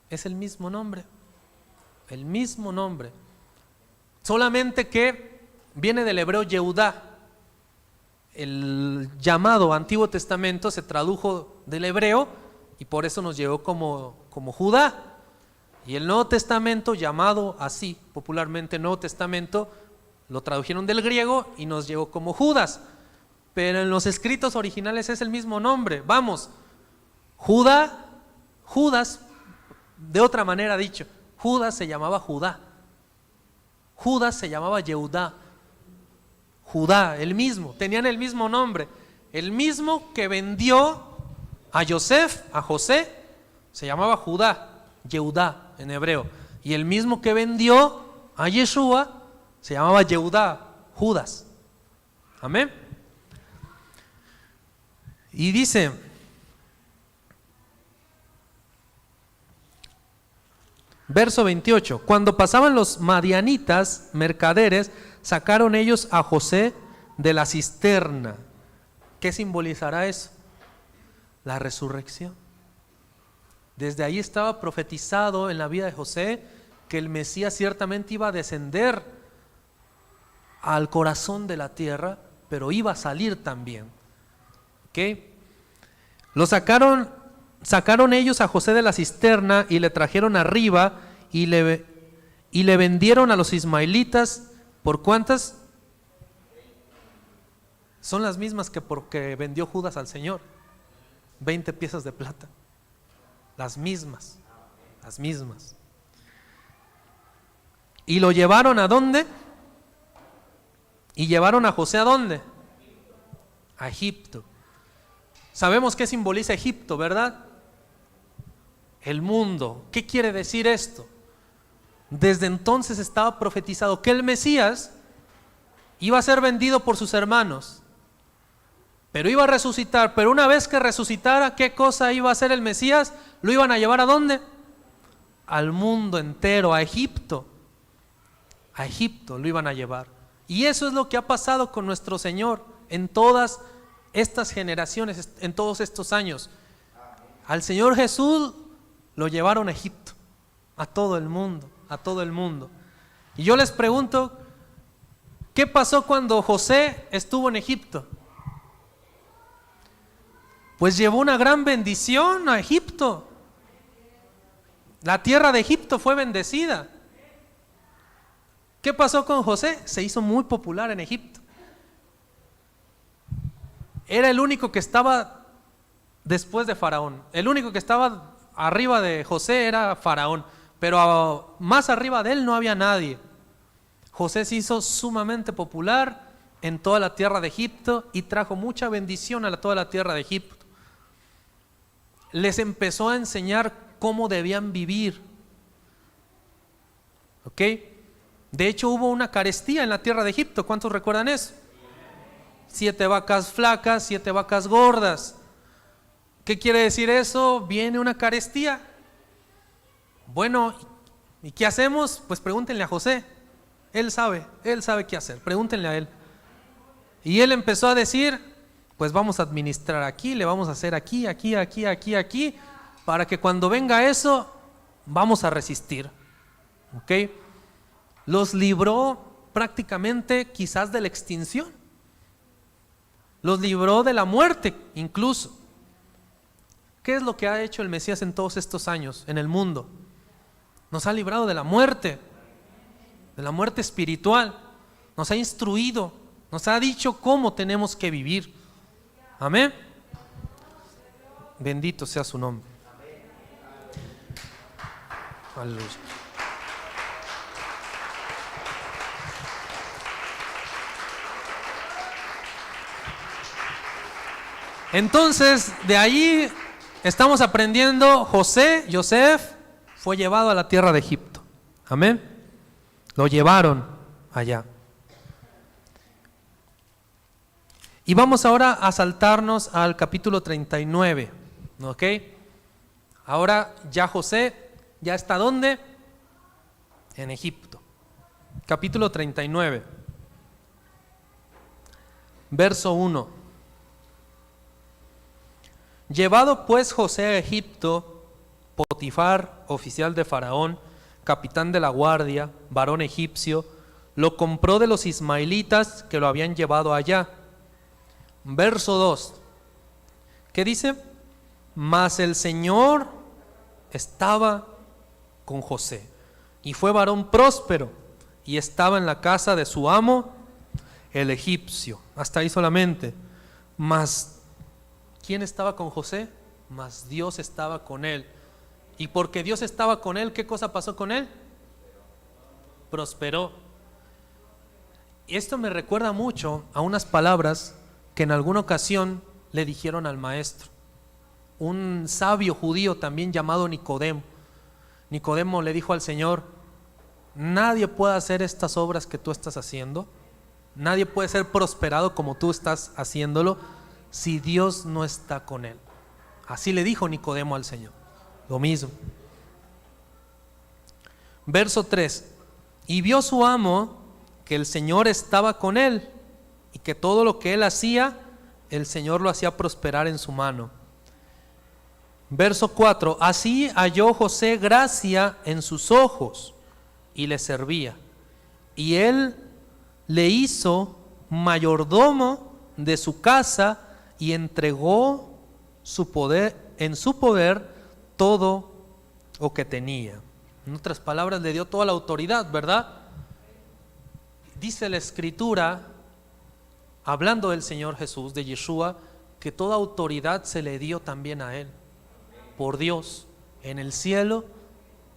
Es el mismo nombre, el mismo nombre. Solamente que viene del hebreo Yehudá. El llamado Antiguo Testamento se tradujo del hebreo y por eso nos llegó como Judá. Y el Nuevo Testamento, llamado así popularmente Nuevo Testamento, lo tradujeron del griego y nos llegó como Judas. Pero en los escritos originales es el mismo nombre. Vamos, Judas, de otra manera dicho, Judas se llamaba Judá. Judas se llamaba Yehudá. Judá, el mismo, tenían el mismo nombre. El mismo que vendió a José, se llamaba Judá, Yehudá en hebreo. Y el mismo que vendió a Yeshua se llamaba Yehudá, Judas. Amén. Y dice, verso 28, cuando pasaban los madianitas, mercaderes, sacaron ellos a José de la cisterna. ¿Qué simbolizará eso? La resurrección. Desde ahí estaba profetizado en la vida de José que el Mesías ciertamente iba a descender al corazón de la tierra, pero iba a salir también. ¿Ok? Lo sacaron ellos a José de la cisterna y le trajeron arriba y le vendieron a los ismaelitas. ¿Por cuántas? Son las mismas que porque vendió Judas al Señor, 20 piezas de plata. Las mismas. ¿Y lo llevaron a dónde? Y llevaron a José ¿a dónde? A Egipto. Sabemos qué simboliza Egipto, ¿verdad? El mundo. ¿Qué quiere decir esto? Desde entonces estaba profetizado que el Mesías iba a ser vendido por sus hermanos, pero iba a resucitar. Pero una vez que resucitara, ¿qué cosa iba a hacer el Mesías? ¿Lo iban a llevar a dónde? Al mundo entero, a Egipto. A Egipto lo iban a llevar. Y eso es lo que ha pasado con nuestro Señor en todas estas generaciones, en todos estos años. Al Señor Jesús lo llevaron a Egipto, a todo el mundo, a todo el mundo. Y yo les pregunto, ¿qué pasó cuando José estuvo en Egipto? Pues llevó una gran bendición a Egipto. La tierra de Egipto fue bendecida. ¿Qué pasó con José? Se hizo muy popular en Egipto. Era el único que estaba después de Faraón. El único que estaba arriba de José era Faraón, pero más arriba de él no había nadie. José se hizo sumamente popular en toda la tierra de Egipto y trajo mucha bendición a toda la tierra de Egipto. Les empezó a enseñar cómo debían vivir. ¿Ok? De hecho hubo una carestía en la tierra de Egipto. ¿Cuántos recuerdan eso? 7 vacas flacas, 7 vacas gordas. ¿Qué quiere decir eso? Viene una carestía. Bueno, ¿y qué hacemos? Pues pregúntenle a José. Él sabe qué hacer. Pregúntenle a él. Y él empezó a decir, pues vamos a administrar aquí, le vamos a hacer aquí, para que cuando venga eso, vamos a resistir. ¿Ok? Los libró prácticamente quizás de la extinción. Los libró de la muerte incluso. ¿Qué es lo que ha hecho el Mesías en todos estos años en el mundo? Nos ha librado de la muerte espiritual. Nos ha instruido, nos ha dicho cómo tenemos que vivir. Amén. Bendito sea su nombre. Aleluya. Entonces, de allí estamos aprendiendo, Joseph fue llevado a la tierra de Egipto. Amén. Lo llevaron allá. Y vamos ahora a saltarnos al capítulo 39. ¿Ok? Ahora ya José ya está ¿dónde? En Egipto. Capítulo 39. Verso 1. Llevado pues José a Egipto, Potifar, oficial de Faraón, capitán de la guardia, varón egipcio, lo compró de los ismaelitas que lo habían llevado allá. Verso 2. ¿Qué dice? Mas el Señor estaba con José, y fue varón próspero, y estaba en la casa de su amo, el egipcio. Hasta ahí solamente. Mas ¿quién estaba con José? Mas Dios estaba con él. Y porque Dios estaba con él, ¿qué cosa pasó con él? Prosperó. Esto me recuerda mucho a unas palabras que en alguna ocasión le dijeron al maestro, un sabio judío también llamado Nicodemo. Nicodemo le dijo al Señor, nadie puede hacer estas obras que tú estás haciendo, nadie puede ser prosperado como tú estás haciéndolo si Dios no está con él. Así le dijo Nicodemo al Señor. Lo mismo. Verso 3. Y vio su amo que el Señor estaba con él y que todo lo que él hacía, el Señor lo hacía prosperar en su mano. Verso 4. Así halló José gracia en sus ojos y le servía. Y él le hizo mayordomo de su casa y entregó en su poder todo lo que tenía. En otras palabras, le dio toda la autoridad, ¿verdad? Dice la Escritura, hablando del Señor Jesús, de Yeshua, que toda autoridad se le dio también a él, por Dios, en el cielo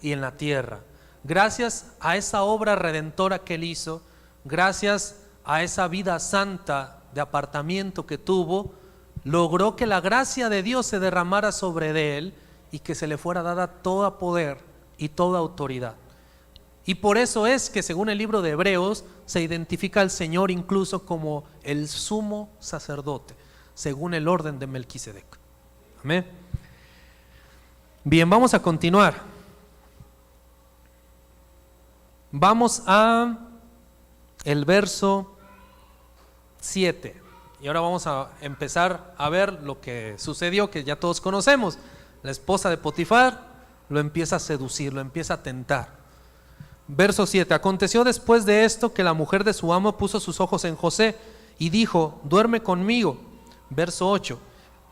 y en la tierra. Gracias a esa obra redentora que él hizo, gracias a esa vida santa de apartamiento que tuvo, logró que la gracia de Dios se derramara sobre él y que se le fuera dada todo poder y toda autoridad. Y por eso es que, según el libro de Hebreos, se identifica al Señor incluso como el sumo sacerdote, según el orden de Melquisedec. Amén. Bien, vamos a continuar. Vamos a el verso 7. Y ahora vamos a empezar a ver lo que sucedió, que ya todos conocemos. La esposa de Potifar lo empieza a seducir, lo empieza a tentar. Verso 7. Aconteció después de esto que la mujer de su amo puso sus ojos en José y dijo: duerme conmigo. Verso 8.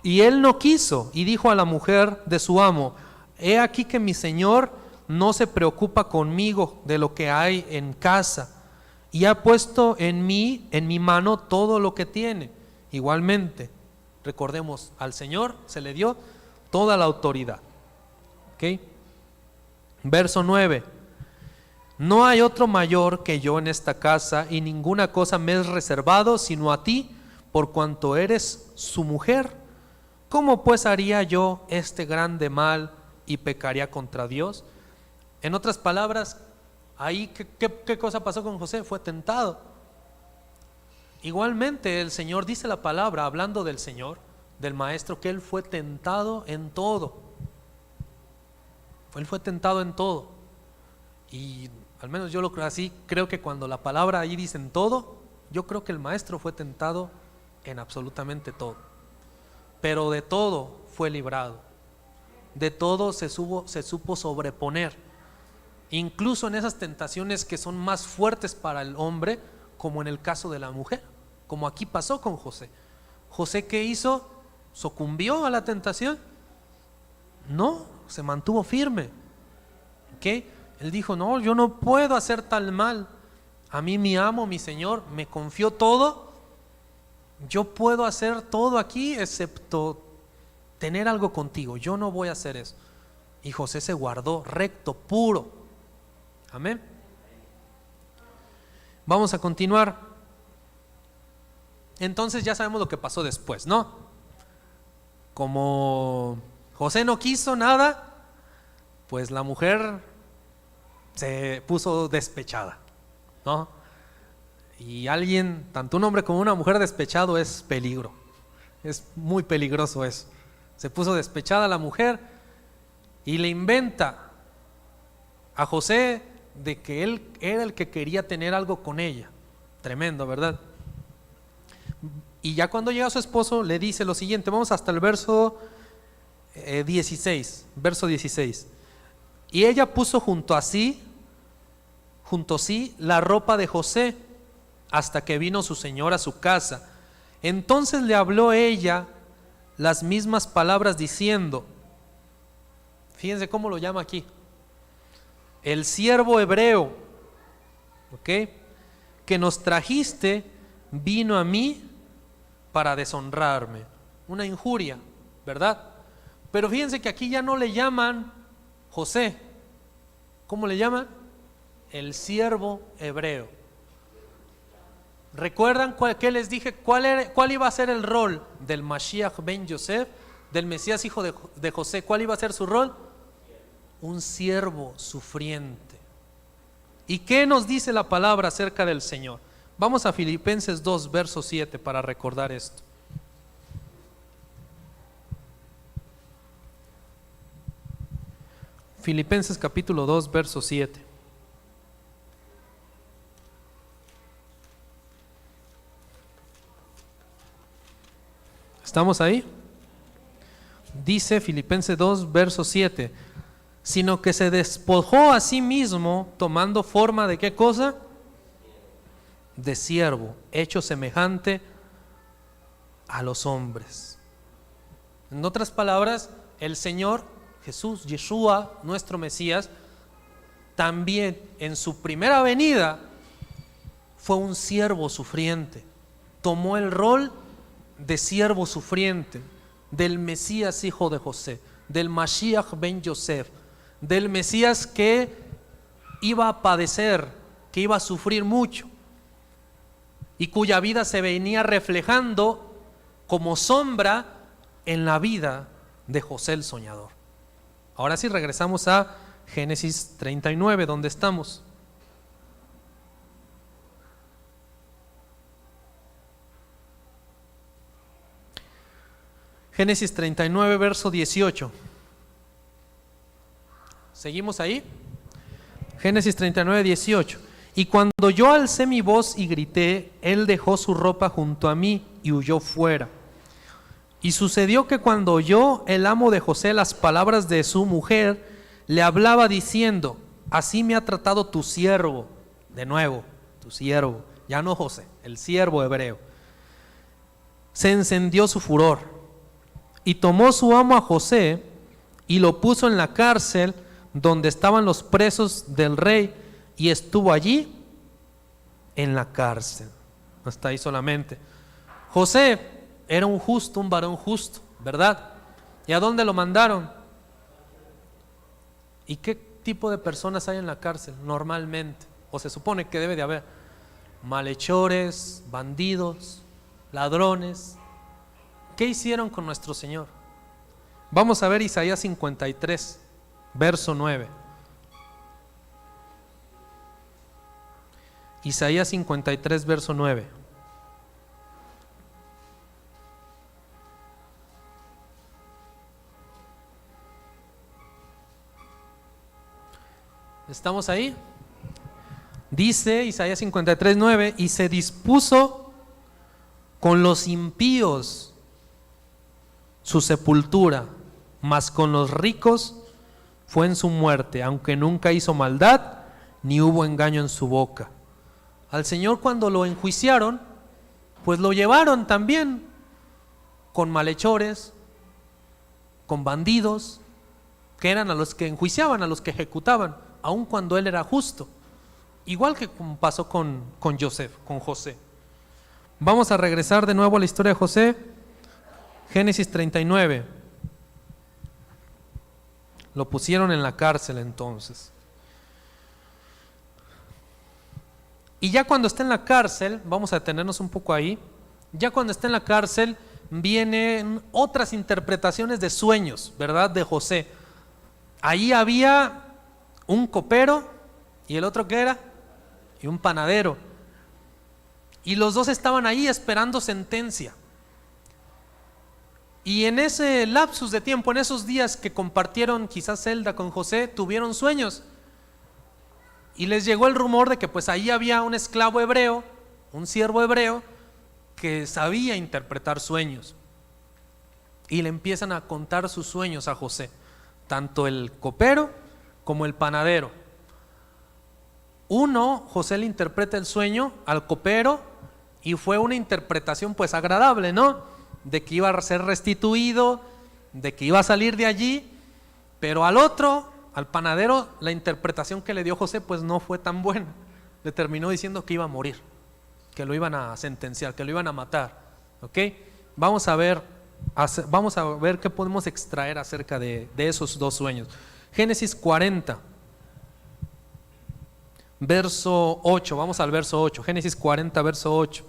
Y él no quiso y dijo a la mujer de su amo: he aquí que mi señor no se preocupa conmigo de lo que hay en casa, y ha puesto en mi mano todo lo que tiene. Igualmente, recordemos, al Señor se le dio toda la autoridad. ¿Okay? Verso 9. No hay otro mayor que yo en esta casa, y ninguna cosa me es reservado sino a ti, por cuanto eres su mujer. ¿Cómo pues haría yo este grande mal y pecaría contra Dios? En otras palabras, ahí ¿qué cosa pasó con José? Fue tentado. Igualmente el Señor dice la palabra, hablando del Señor, del Maestro, que Él fue tentado en todo. Él fue tentado en todo. Y al menos yo lo creo así, creo que cuando la palabra ahí dice en todo, yo creo que el Maestro fue tentado en absolutamente todo. Pero de todo fue librado. De todo se supo sobreponer. Incluso en esas tentaciones que son más fuertes para el hombre, como en el caso de la mujer, como aquí pasó con José. ¿José qué hizo? ¿Sucumbió a la tentación? No, se mantuvo firme. ¿Qué? Él dijo: no, yo no puedo hacer tal mal. A mí mi amo, mi Señor, me confió todo. Yo puedo hacer todo aquí excepto tener algo contigo. Yo no voy a hacer eso. Y José se guardó recto, puro. Amén. Vamos a continuar. Entonces ya sabemos lo que pasó después, ¿no? Como José no quiso nada, pues la mujer se puso despechada, ¿no? Y alguien, tanto un hombre como una mujer despechado es peligro. Es muy peligroso eso. Se puso despechada la mujer y le inventa a José de que él era el que quería tener algo con ella. Tremendo, ¿verdad? Y ya cuando llega su esposo le dice lo siguiente. Vamos hasta el verso 16. Verso 16. Y ella puso junto a sí la ropa de José hasta que vino su señor a su casa. Entonces le habló ella las mismas palabras diciendo, fíjense cómo lo llama aquí, el siervo hebreo, ¿ok?, que nos trajiste vino a mí para deshonrarme. Una injuria, ¿verdad? Pero fíjense que aquí ya no le llaman José. ¿Cómo le llaman? El siervo hebreo. ¿Recuerdan qué les dije? ¿Cuál iba a ser el rol del Mashiach ben Yosef, del Mesías hijo de José? ¿Cuál iba a ser su rol? Un siervo sufriente. ¿Y qué nos dice la palabra acerca del Señor? Vamos a Filipenses 2, verso 7 para recordar esto. Filipenses capítulo 2, verso 7. ¿Estamos ahí? Dice Filipenses 2, verso 7, sino que se despojó a sí mismo, tomando forma de ¿qué cosa? De siervo, hecho semejante a los hombres. En otras palabras, el Señor Jesús, Yeshua, nuestro Mesías, también en su primera venida fue un siervo sufriente. Tomó el rol de siervo sufriente, del Mesías hijo de José, del Mashiach ben Yosef, del Mesías que iba a padecer, que iba a sufrir mucho y cuya vida se venía reflejando como sombra en la vida de José el soñador. Ahora sí regresamos a Génesis 39, donde estamos. Génesis 39, verso 18. ¿Seguimos ahí? Génesis 39, 18. Y cuando yo alcé mi voz y grité, él dejó su ropa junto a mí y huyó fuera. Y sucedió que cuando oyó el amo de José las palabras de su mujer, le hablaba diciendo: así me ha tratado tu siervo. De nuevo, tu siervo, ya no José, el siervo hebreo. Se encendió su furor y tomó su amo a José y lo puso en la cárcel donde estaban los presos del rey, y estuvo allí en la cárcel. No está ahí solamente. José era un justo, un varón justo, ¿verdad? ¿Y a dónde lo mandaron? ¿Y qué tipo de personas hay en la cárcel normalmente? O se supone que debe de haber malhechores, bandidos, ladrones. ¿Qué hicieron con nuestro Señor? Vamos a ver Isaías 53, verso 9. Isaías 53, verso 9. ¿Estamos ahí? Dice Isaías 53, 9: y se dispuso con los impíos su sepultura, mas con los ricos fue en su muerte, aunque nunca hizo maldad, ni hubo engaño en su boca. Al Señor, cuando lo enjuiciaron, pues lo llevaron también con malhechores, con bandidos, que eran a los que enjuiciaban, a los que ejecutaban, aun cuando él era justo, igual que como pasó con José. Vamos a regresar de nuevo a la historia de José. Génesis 39. Lo pusieron en la cárcel entonces. Y ya cuando está en la cárcel, vamos a detenernos un poco ahí, ya cuando está en la cárcel vienen otras interpretaciones de sueños, ¿verdad? De José. Ahí había un copero y el otro, ¿qué era? Y un panadero. Y los dos estaban ahí esperando sentencia. Y en ese lapsus de tiempo, en esos días que compartieron quizás celda con José, tuvieron sueños. Y les llegó el rumor de que pues ahí había un esclavo hebreo, un siervo hebreo, que sabía interpretar sueños. Y le empiezan a contar sus sueños a José, tanto el copero como el panadero. Uno, José le interpreta el sueño al copero y fue una interpretación pues agradable, ¿no? De que iba a ser restituido, de que iba a salir de allí, pero al otro, al panadero, la interpretación que le dio José pues no fue tan buena. Le terminó diciendo que iba a morir, que lo iban a sentenciar, que lo iban a matar. ¿Ok? Vamos a ver qué podemos extraer acerca de esos dos sueños. Génesis 40, verso 8. Vamos al verso 8. Génesis 40, verso 8.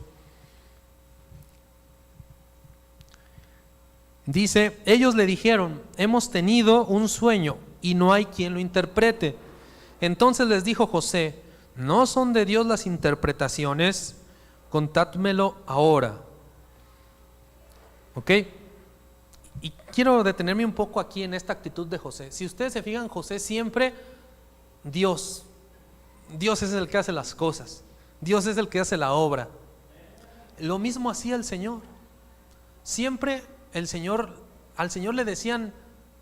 Dice: ellos le dijeron: hemos tenido un sueño y no hay quien lo interprete. Entonces les dijo José: ¿no son de Dios las interpretaciones? Contádmelo ahora. ¿Ok? Y quiero detenerme un poco aquí en esta actitud de José. Si ustedes se fijan, José siempre, Dios es el que hace las cosas, Dios es el que hace la obra. Lo mismo hacía el Señor. Siempre al Señor le decían,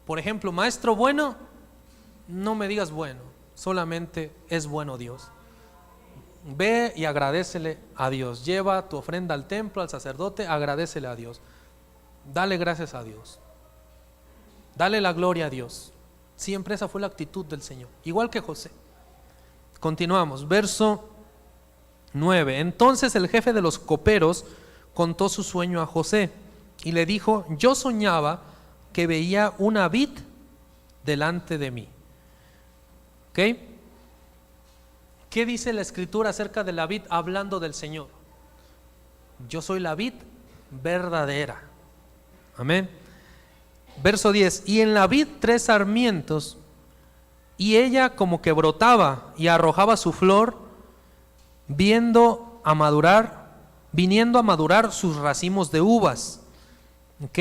por ejemplo, maestro bueno, no me digas bueno, solamente es bueno Dios. Ve y agradécele a Dios. Lleva tu ofrenda al templo, al sacerdote, agradécele a Dios. Dale gracias a Dios. Dale la gloria a Dios. Siempre esa fue la actitud del Señor, igual que José. Continuamos, verso 9. Entonces el jefe de los coperos contó su sueño a José y le dijo: yo soñaba que veía una vid delante de mí. ¿Ok? ¿Qué dice la escritura acerca de la vid hablando del Señor? Yo soy la vid verdadera. Amén. Verso 10. Y en la vid 3 sarmientos, y ella como que brotaba y arrojaba su flor, viniendo a madurar sus racimos de uvas. ¿Ok?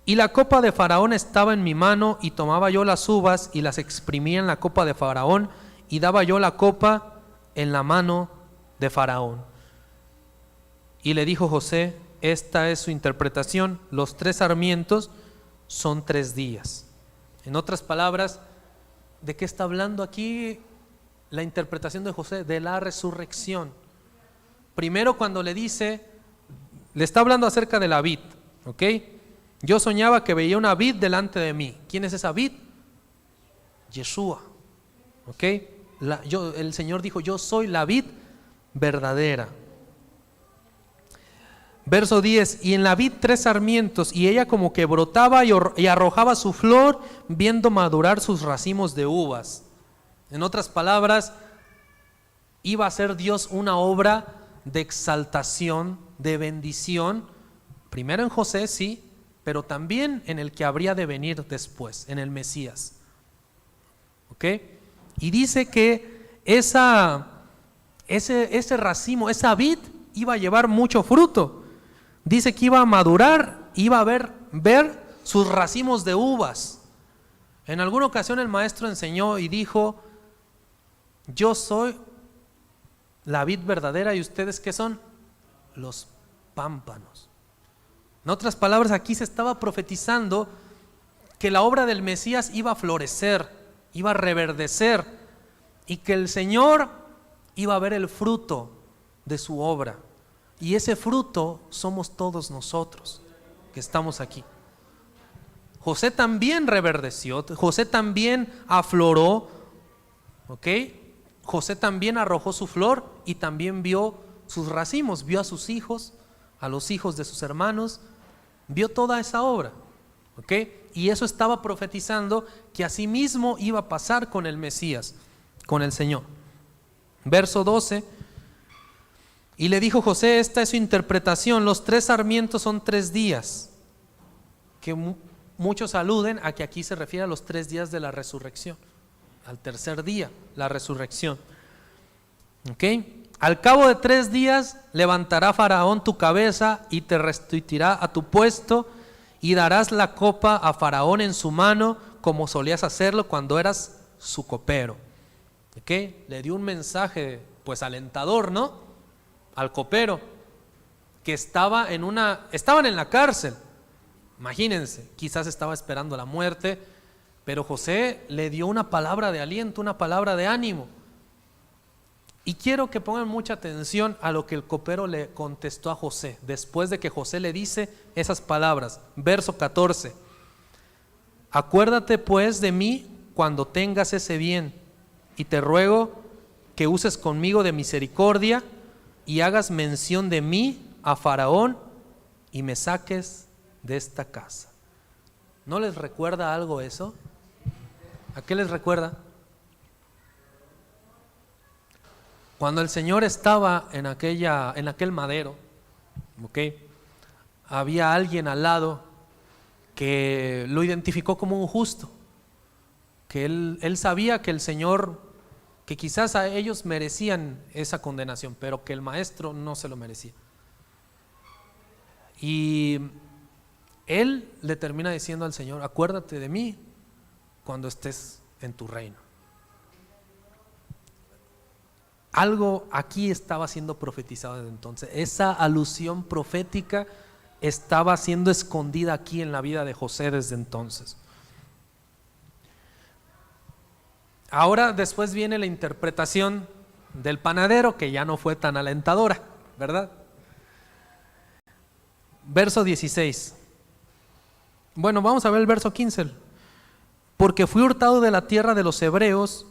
Y la copa de Faraón estaba en mi mano, y tomaba yo las uvas y las exprimía en la copa de Faraón, y daba yo la copa en la mano de Faraón. Y le dijo José: esta es su interpretación, los 3 sarmientos son 3 días. En otras palabras, ¿de qué está hablando aquí la interpretación de José? De la resurrección. Primero, cuando le está hablando acerca de la vid, ¿ok? Yo soñaba que veía una vid delante de mí. ¿Quién es esa vid? Yeshua, ¿ok? El Señor dijo: yo soy la vid verdadera. Verso 10. Y en la vid 3 sarmientos, y ella como que brotaba y arrojaba su flor, viendo madurar sus racimos de uvas. En otras palabras, iba a hacer Dios una obra de exaltación, de bendición, primero en José, sí, pero también en el que habría de venir después, en el Mesías. ¿Ok? Y dice que ese racimo, esa vid, iba a llevar mucho fruto. Dice que iba a madurar, iba a ver sus racimos de uvas. En alguna ocasión el maestro enseñó y dijo: yo soy la vid verdadera, y ustedes ¿qué son? Los pámpanos. En otras palabras, aquí se estaba profetizando que la obra del Mesías iba a florecer, iba a reverdecer, y que el Señor iba a ver el fruto de su obra. Y ese fruto somos todos nosotros que estamos aquí. José también reverdeció, José también afloró, ¿ok? José también arrojó su flor y también vio sus racimos, vio a sus hijos, a los hijos de sus hermanos, vio toda esa obra, ¿ok? Y eso estaba profetizando que así mismo iba a pasar con el Mesías, con el Señor. Verso 12. Y le dijo José: esta es su interpretación, los 3 sarmientos son 3 días. Que muchos aluden a que aquí se refiere a los 3 días de la resurrección, al tercer día, la resurrección. ¿Ok? Al cabo de 3 días levantará Faraón tu cabeza y te restituirá a tu puesto, y darás la copa a Faraón en su mano, como solías hacerlo cuando eras su copero. ¿Ok? Le dio un mensaje pues alentador, ¿no? Al copero, que estaban en la cárcel. Imagínense, quizás estaba esperando la muerte, pero José le dio una palabra de aliento, una palabra de ánimo. Y quiero que pongan mucha atención a lo que el copero le contestó a José, después de que José le dice esas palabras. Verso 14. Acuérdate pues de mí cuando tengas ese bien, y te ruego que uses conmigo de misericordia, y hagas mención de mí a Faraón, y me saques de esta casa. ¿No les recuerda algo eso? ¿A qué les recuerda? Cuando el Señor estaba en aquel madero, ¿ok? Había alguien al lado que lo identificó como un justo, que él sabía que el Señor que quizás a ellos merecían esa condenación, pero que el maestro no se lo merecía. Y él le termina diciendo al Señor: acuérdate de mí cuando estés en tu reino. Algo aquí estaba siendo profetizado desde entonces. Esa alusión profética estaba siendo escondida aquí en la vida de José desde entonces. Ahora después viene la interpretación del panadero, que ya no fue tan alentadora, ¿verdad? Verso 16. Bueno, vamos a ver el verso 15. Porque fui hurtado de la tierra de los hebreos,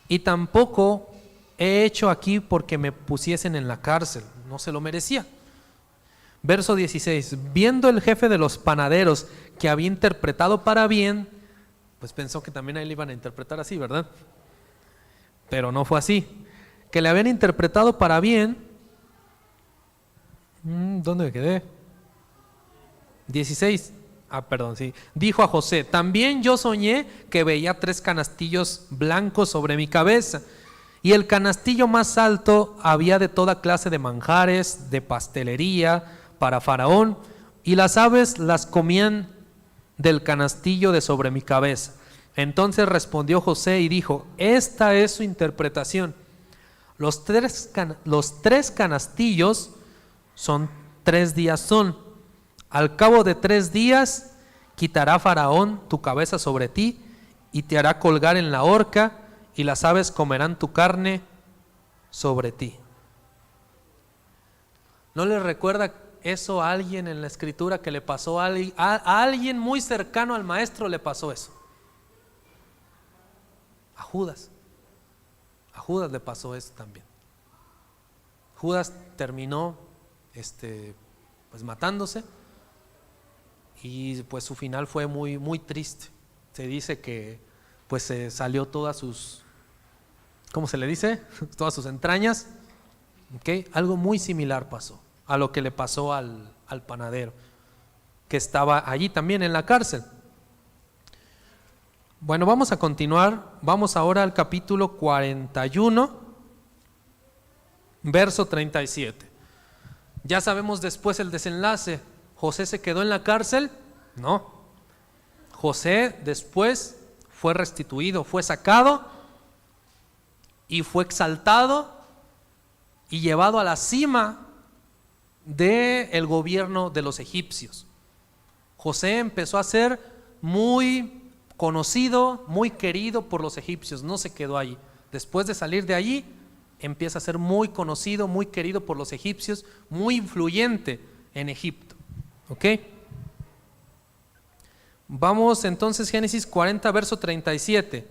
y tampoco he hecho aquí porque me pusiesen en la cárcel, no se lo merecía. Verso 16. Viendo el jefe de los panaderos que había interpretado para bien, pues pensó que también a él iban a interpretar así, ¿verdad? Pero no fue así. Que le habían interpretado para bien. ¿Dónde me quedé? 16. Perdón, sí. Dijo a José: también yo soñé que veía 3 canastillos blancos sobre mi cabeza, y el canastillo más alto había de toda clase de manjares, de pastelería para Faraón, y las aves las comían del canastillo de sobre mi cabeza. Entonces respondió José y dijo: esta es su interpretación. Los tres canastillos son 3 días son. Al cabo de 3 días quitará Faraón tu cabeza sobre ti y te hará colgar en la horca, y las aves comerán tu carne sobre ti. ¿No le recuerda eso a alguien en la escritura que le pasó a alguien muy cercano al maestro? Le pasó eso. A Judas le pasó eso también. Judas terminó pues matándose, y pues su final fue muy, muy triste. Se dice que pues se salió todas sus, ¿cómo se le dice? Todas sus entrañas. ¿Okay? Algo muy similar pasó a lo que le pasó al panadero, que estaba allí también en la cárcel. Bueno, vamos a continuar. Vamos ahora al capítulo 41, verso 37. Ya sabemos después el desenlace. ¿José se quedó en la cárcel? No. José después fue restituido, fue sacado y fue exaltado y llevado a la cima del gobierno de los egipcios. José empezó a ser muy conocido, muy querido por los egipcios. No se quedó allí. Después de salir de allí, empieza a ser muy conocido, muy querido por los egipcios, muy influyente en Egipto. ¿Ok? Vamos entonces, Génesis 40, verso 37.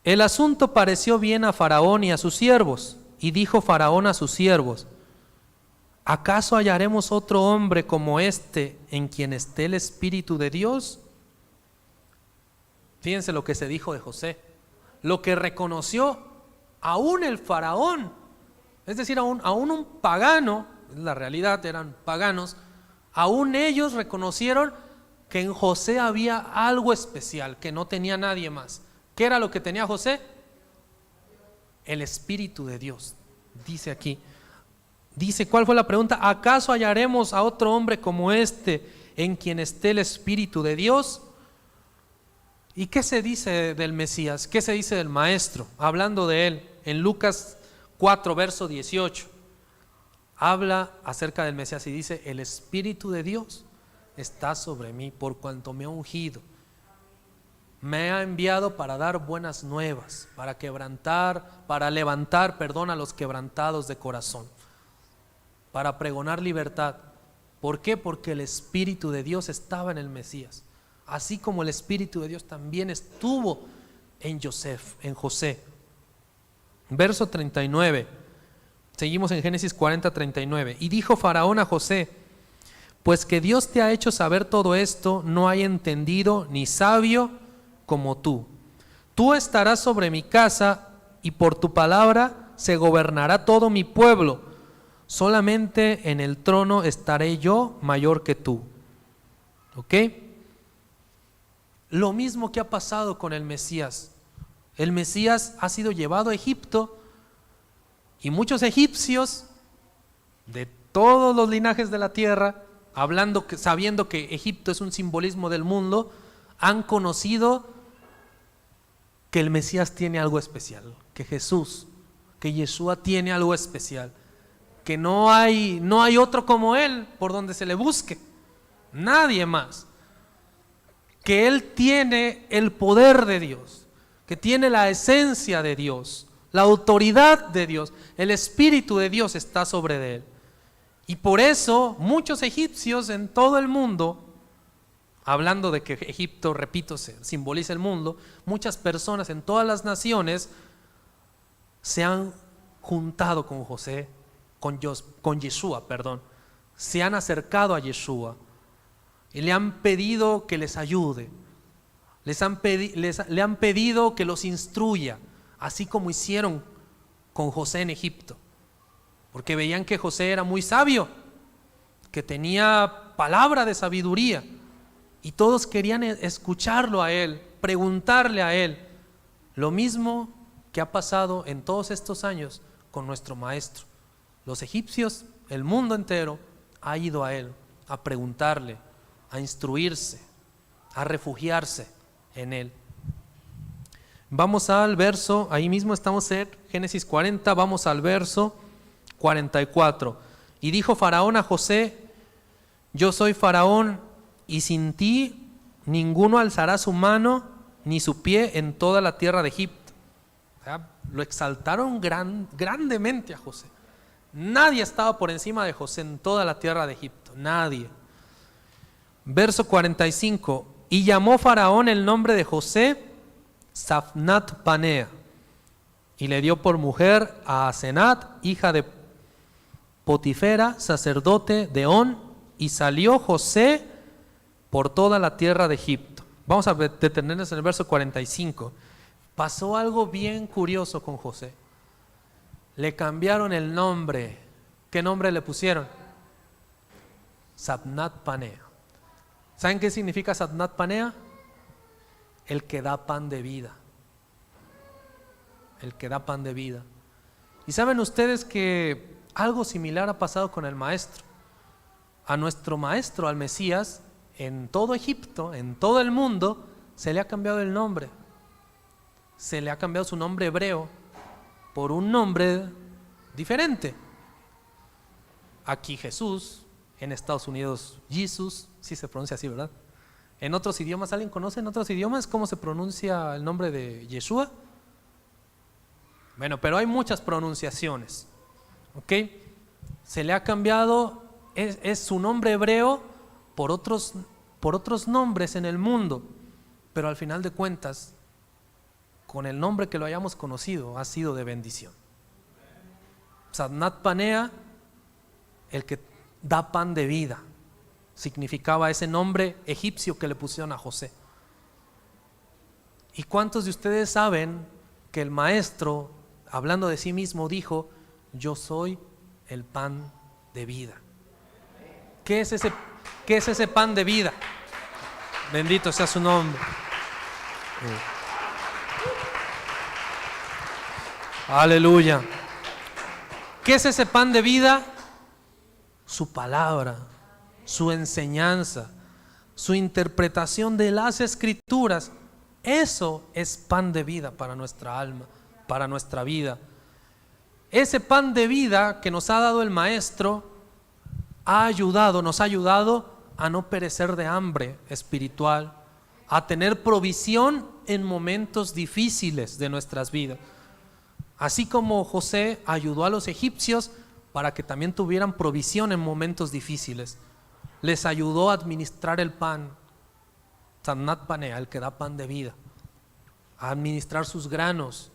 El asunto pareció bien a Faraón y a sus siervos, y dijo Faraón a sus siervos: ¿acaso hallaremos otro hombre como este en quien esté el Espíritu de Dios? Fíjense lo que se dijo de José, lo que reconoció aún el faraón, es decir, aún un pagano, la realidad eran paganos, aún ellos reconocieron que en José había algo especial que no tenía nadie más. ¿Qué era lo que tenía José? El Espíritu de Dios. Dice aquí, dice, ¿cuál fue la pregunta? ¿Acaso hallaremos a otro hombre como este en quien esté el Espíritu de Dios? ¿Y qué se dice del Mesías? ¿Qué se dice del Maestro? Hablando de él, en Lucas 4, verso 18, habla acerca del Mesías y dice: el Espíritu de Dios está sobre mí, por cuanto me ha ungido. Me ha enviado para dar buenas nuevas, para levantar a los quebrantados de corazón, para pregonar libertad. ¿Por qué? Porque el Espíritu de Dios estaba en el Mesías, así como el Espíritu de Dios también estuvo en José. Verso 39, seguimos en Génesis 40, 39. Y dijo Faraón a José: pues que Dios te ha hecho saber todo esto, no hay entendido ni sabio como tú. Tú estarás sobre mi casa, y por tu palabra se gobernará todo mi pueblo. Solamente en el trono estaré yo mayor que tú. ¿Ok? Lo mismo que ha pasado con el Mesías. El Mesías ha sido llevado a Egipto y muchos egipcios de todos los linajes de la tierra, sabiendo que Egipto es un simbolismo del mundo, han conocido que el Mesías tiene algo especial, que Yeshua tiene algo especial, que no hay otro como Él por donde se le busque, nadie más, que Él tiene el poder de Dios, que tiene la esencia de Dios, la autoridad de Dios, el Espíritu de Dios está sobre Él. Y por eso muchos egipcios en todo el mundo, hablando de que Egipto, repito, simboliza el mundo, muchas personas en todas las naciones se han juntado con Yeshua, se han acercado a Yeshua y le han pedido que les ayude, le han pedido que los instruya, así como hicieron con José en Egipto, porque veían que José era muy sabio, que tenía palabra de sabiduría, y todos querían escucharlo a él, preguntarle a él. Lo mismo que ha pasado en todos estos años con nuestro maestro. Los egipcios, el mundo entero, ha ido a él a preguntarle, a instruirse, a refugiarse en él. Vamos al verso, ahí mismo estamos en Génesis 40, vamos al verso 44. Y dijo Faraón a José: yo soy Faraón, y sin ti ninguno alzará su mano ni su pie en toda la tierra de Egipto. O sea, lo exaltaron grandemente a José. Nadie estaba por encima de José en toda la tierra de Egipto, nadie. Verso 45. Y llamó Faraón el nombre de José Safnat Panea, y le dio por mujer a Asenat, hija de Potifera, sacerdote de On, y salió José por toda la tierra de Egipto. Vamos a detenernos en el verso 45. Pasó algo bien curioso con José. Le cambiaron el nombre. ¿Qué nombre le pusieron? Safnat Panea. ¿Saben qué significa Safnat Panea? El que da pan de vida. El que da pan de vida. Y saben ustedes que algo similar ha pasado con el maestro. A nuestro maestro, al Mesías, en todo Egipto, en todo el mundo, se le ha cambiado el nombre. Se le ha cambiado su nombre hebreo por un nombre diferente. Aquí Jesús, en Estados Unidos Jesus, sí se pronuncia así, ¿verdad? En otros idiomas, ¿alguien conoce en otros idiomas cómo se pronuncia el nombre de Yeshua? Bueno, pero hay muchas pronunciaciones, ¿ok? Se le ha cambiado, es su nombre hebreo por otros nombres en el mundo, pero al final de cuentas, con el nombre que lo hayamos conocido, ha sido de bendición. Safnat Panea, el que da pan de vida, significaba ese nombre egipcio que le pusieron a José. ¿Y cuántos de ustedes saben que el maestro, hablando de sí mismo, dijo: yo soy el pan de vida? ¿Qué es ese pan de vida? Bendito sea su nombre. Aleluya. ¿Qué es ese pan de vida? Su palabra, su enseñanza, su interpretación de las Escrituras. Eso es pan de vida para nuestra alma, para nuestra vida. Ese pan de vida que nos ha dado el Maestro nos ha ayudado a no perecer de hambre espiritual, a tener provisión en momentos difíciles de nuestras vidas. Así como José ayudó a los egipcios para que también tuvieran provisión en momentos difíciles, les ayudó a administrar el pan, Safnat Panea, el que da pan de vida, a administrar sus granos.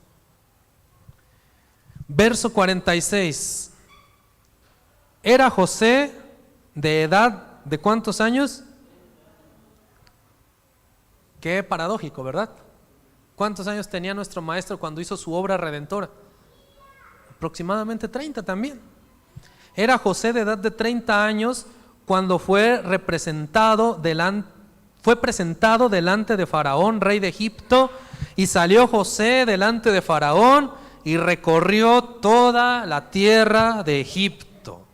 Verso 46. Era José de edad ¿de cuántos años? Qué paradójico, ¿verdad? ¿Cuántos años tenía nuestro maestro cuando hizo su obra redentora? Aproximadamente 30 también. Era José de edad de 30 años cuando fue presentado delante de Faraón, rey de Egipto, Y salió José delante de Faraón y recorrió toda la tierra de Egipto.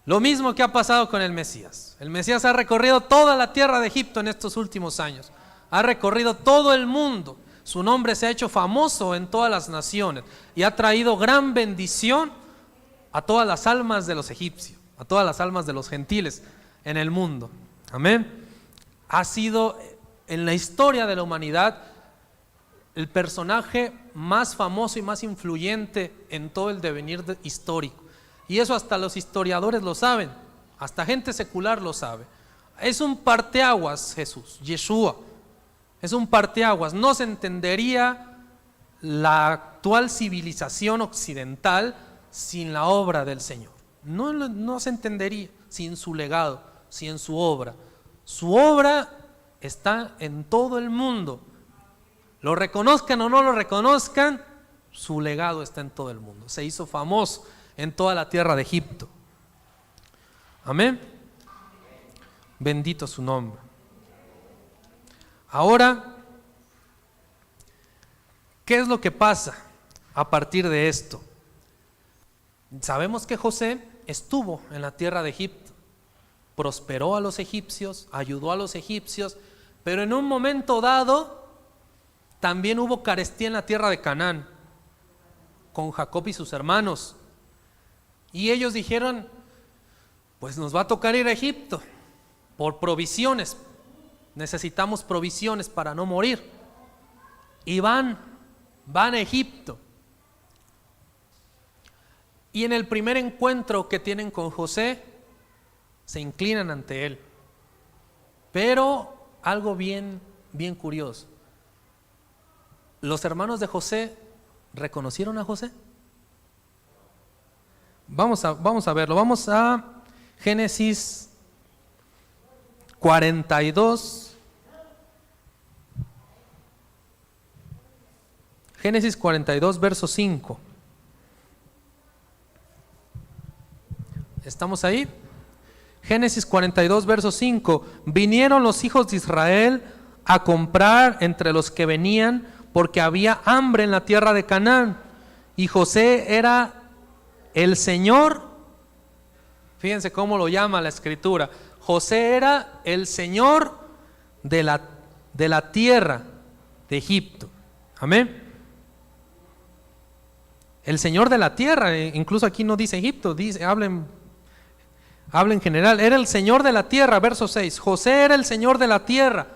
Lo mismo que ha pasado con el Mesías. El Mesías ha recorrido toda la tierra de Egipto en estos últimos años. Ha recorrido todo el mundo. Su nombre se ha hecho famoso en todas las naciones y ha traído gran bendición a todas las almas de los egipcios, a todas las almas de los gentiles en el mundo. Amén. Ha sido en la historia de la humanidad el personaje más famoso y más influyente en todo el devenir histórico. Y eso hasta los historiadores lo saben, hasta gente secular lo sabe. Es un parteaguas Jesús, Yeshua. Es un parteaguas. No se entendería la actual civilización occidental sin la obra del Señor. No se entendería sin su legado, sin su obra. Su obra está en todo el mundo. Lo reconozcan o no lo reconozcan, su legado está en todo el mundo. Se hizo famoso en toda la tierra de Egipto. Amén. Bendito su nombre. Ahora, ¿qué es lo que pasa a partir de esto? Sabemos que José estuvo en la tierra de Egipto, prosperó a los egipcios, ayudó a los egipcios, pero en un momento dado también hubo carestía en la tierra de Canaán, con Jacob y sus hermanos. Y ellos dijeron, pues nos va a tocar ir a Egipto por provisiones. Necesitamos provisiones para no morir. Y van a Egipto. Y en el primer encuentro que tienen con José, se inclinan ante él. Pero algo bien curioso. Los hermanos de José reconocieron a José. Vamos a verlo. Vamos a Génesis 42. Génesis 42, verso 5. ¿Estamos ahí? Génesis 42, verso 5. Vinieron los hijos de Israel a comprar entre los que venían, porque había hambre en la tierra de Canaán. Y José era el Señor. Fíjense cómo lo llama la escritura. José era el Señor de la tierra de Egipto. Amén. El Señor de la tierra, incluso aquí no dice Egipto, habla en general. Era el Señor de la tierra, verso 6. José era el Señor de la tierra.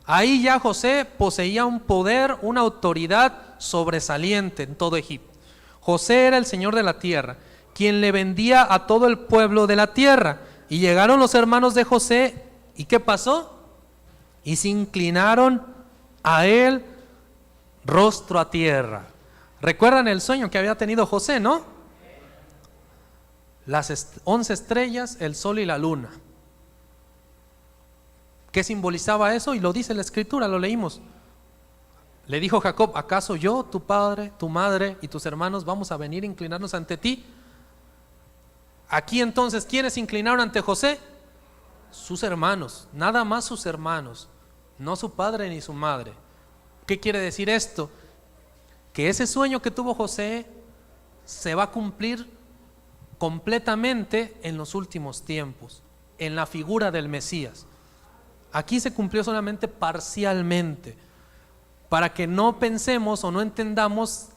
Ahí ya José poseía un poder, una autoridad sobresaliente en todo Egipto. José era el Señor de la tierra, quien le vendía a todo el pueblo de la tierra. Y llegaron los hermanos de José, ¿y qué pasó? Y se inclinaron a él rostro a tierra. ¿Recuerdan el sueño que había tenido José, no? Las 11 estrellas, el sol y la luna. ¿Qué simbolizaba eso? Y lo dice la escritura, lo leímos. Le dijo Jacob, ¿acaso yo, tu padre, tu madre y tus hermanos vamos a venir a inclinarnos ante ti? Aquí entonces, ¿quiénes se inclinaron ante José? Sus hermanos, nada más sus hermanos, no su padre ni su madre. ¿Qué quiere decir esto? Que ese sueño que tuvo José se va a cumplir completamente en los últimos tiempos, en la figura del Mesías. Aquí se cumplió solamente parcialmente, para que no pensemos o no entendamos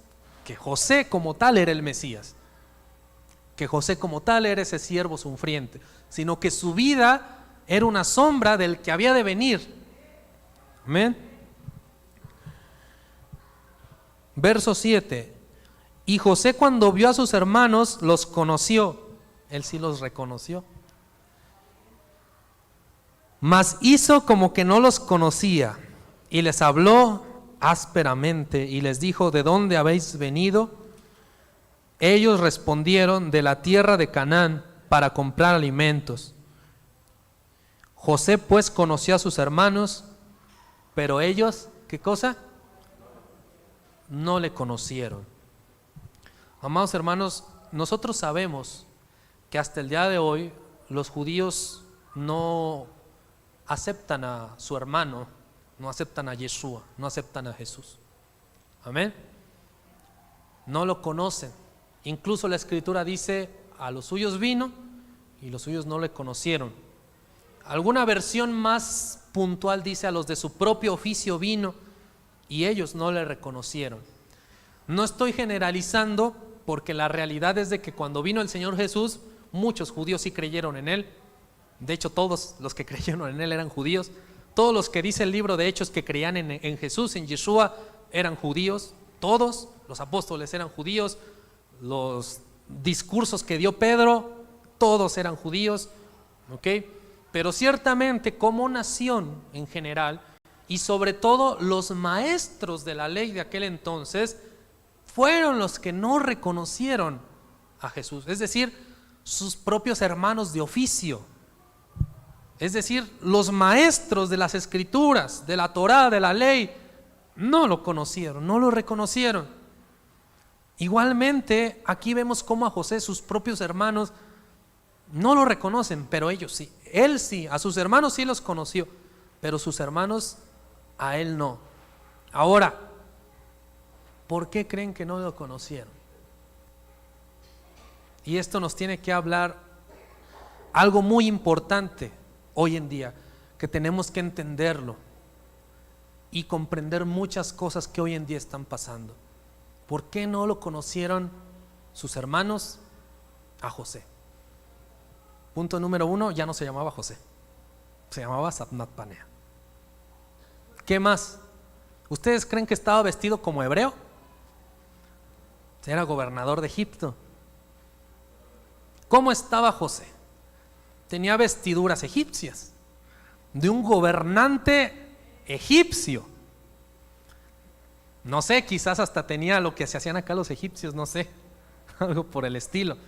que José como tal era el Mesías, que José como tal era ese siervo sufriente, sino que su vida era una sombra del que había de venir. Amén. Verso 7. Y José, cuando vio a sus hermanos, los conoció. Él sí los reconoció. Mas hizo como que no los conocía y les habló ásperamente y les dijo, ¿de dónde habéis venido? Ellos respondieron, de la tierra de Canaán, para comprar alimentos. José pues conoció a sus hermanos, pero ellos, ¿qué cosa? No le conocieron. Amados hermanos, nosotros sabemos que hasta el día de hoy los judíos no aceptan a su hermano no aceptan a Yeshua, no aceptan a Jesús. Amén. No lo conocen. Incluso la Escritura dice: a los suyos vino y los suyos no le conocieron. Alguna versión más puntual dice: a los de su propio oficio vino y ellos no le reconocieron. No estoy generalizando, porque la realidad es de que cuando vino el Señor Jesús, muchos judíos sí creyeron en Él. De hecho, todos los que creyeron en Él eran judíos. Todos los que dice el libro de Hechos que creían en Jesús, en Yeshua, eran judíos. Todos los apóstoles eran judíos. Los discursos que dio Pedro, todos eran judíos. ¿Ok? Pero ciertamente, como nación en general, y sobre todo los maestros de la ley de aquel entonces, fueron los que no reconocieron a Jesús. Es decir, sus propios hermanos de oficio. Es decir, los maestros de las Escrituras, de la Torá, de la ley, no lo conocieron, no lo reconocieron. Igualmente, aquí vemos cómo a José sus propios hermanos no lo reconocen, pero ellos sí. Él sí, a sus hermanos sí los conoció, pero sus hermanos a él no. Ahora, ¿por qué creen que no lo conocieron? Y esto nos tiene que hablar algo muy importante hoy en día, que tenemos que entenderlo y comprender muchas cosas que hoy en día están pasando. ¿Por qué no lo conocieron sus hermanos a José? Punto número 1, ya no se llamaba José, se llamaba Satnat Panea. ¿Qué más? ¿Ustedes creen que estaba vestido como hebreo? Era gobernador de Egipto. ¿Cómo estaba José? Tenía vestiduras egipcias, de un gobernante egipcio. No sé, quizás hasta tenía lo que se hacían acá los egipcios, no sé, algo por el estilo.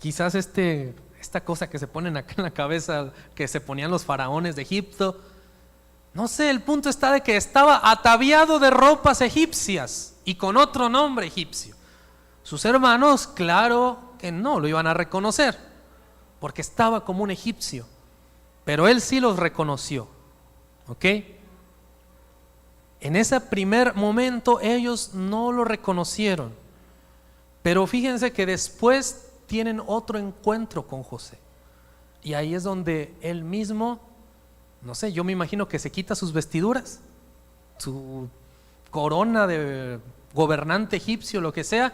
Quizás esta cosa que se ponen acá en la cabeza, que se ponían los faraones de Egipto. No sé, el punto está de que estaba ataviado de ropas egipcias y con otro nombre egipcio. Sus hermanos, claro que no lo iban a reconocer, porque estaba como un egipcio, pero él sí los reconoció. ¿Ok? En ese primer momento ellos no lo reconocieron, pero fíjense que después tienen otro encuentro con José, y ahí es donde él mismo, no sé, yo me imagino que se quita sus vestiduras, su corona de gobernante egipcio, lo que sea,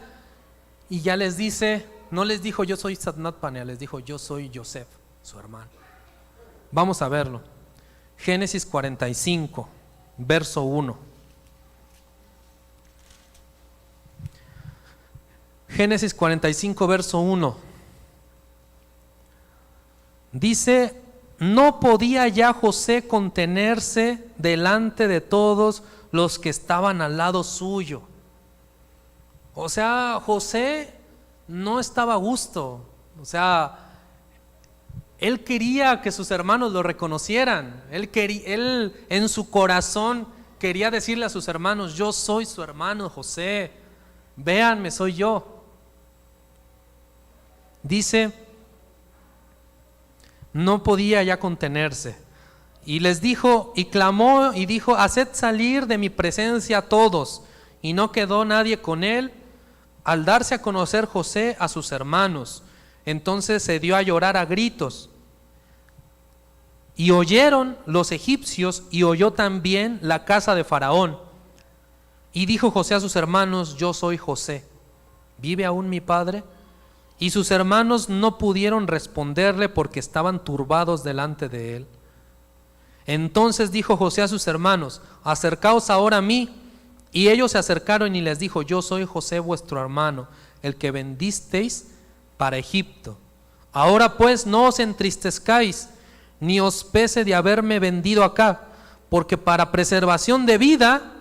y ya les dice, no les dijo yo soy Satnat Panea, les dijo yo soy Yosef, su hermano. Vamos a verlo. Génesis 45, verso 1. Génesis 45, verso 1. Dice: no podía ya José contenerse delante de todos los que estaban al lado suyo. O sea, José no estaba a gusto. O sea, él quería que sus hermanos lo reconocieran. Él en su corazón quería decirle a sus hermanos: yo soy su hermano José, véanme, soy yo. Dice: no podía ya contenerse, y les dijo, y clamó y dijo: haced salir de mi presencia a todos. Y no quedó nadie con él al darse a conocer José a sus hermanos. Entonces se dio a llorar a gritos. Y oyeron los egipcios, y oyó también la casa de Faraón. Y dijo José a sus hermanos: yo soy José, ¿vive aún mi padre? Y sus hermanos no pudieron responderle, porque estaban turbados delante de él. Entonces dijo José a sus hermanos: acercaos ahora a mí. Y ellos se acercaron y les dijo: yo soy José vuestro hermano, el que vendisteis para Egipto. Ahora pues no os entristezcáis, ni os pese de haberme vendido acá, porque para preservación de vida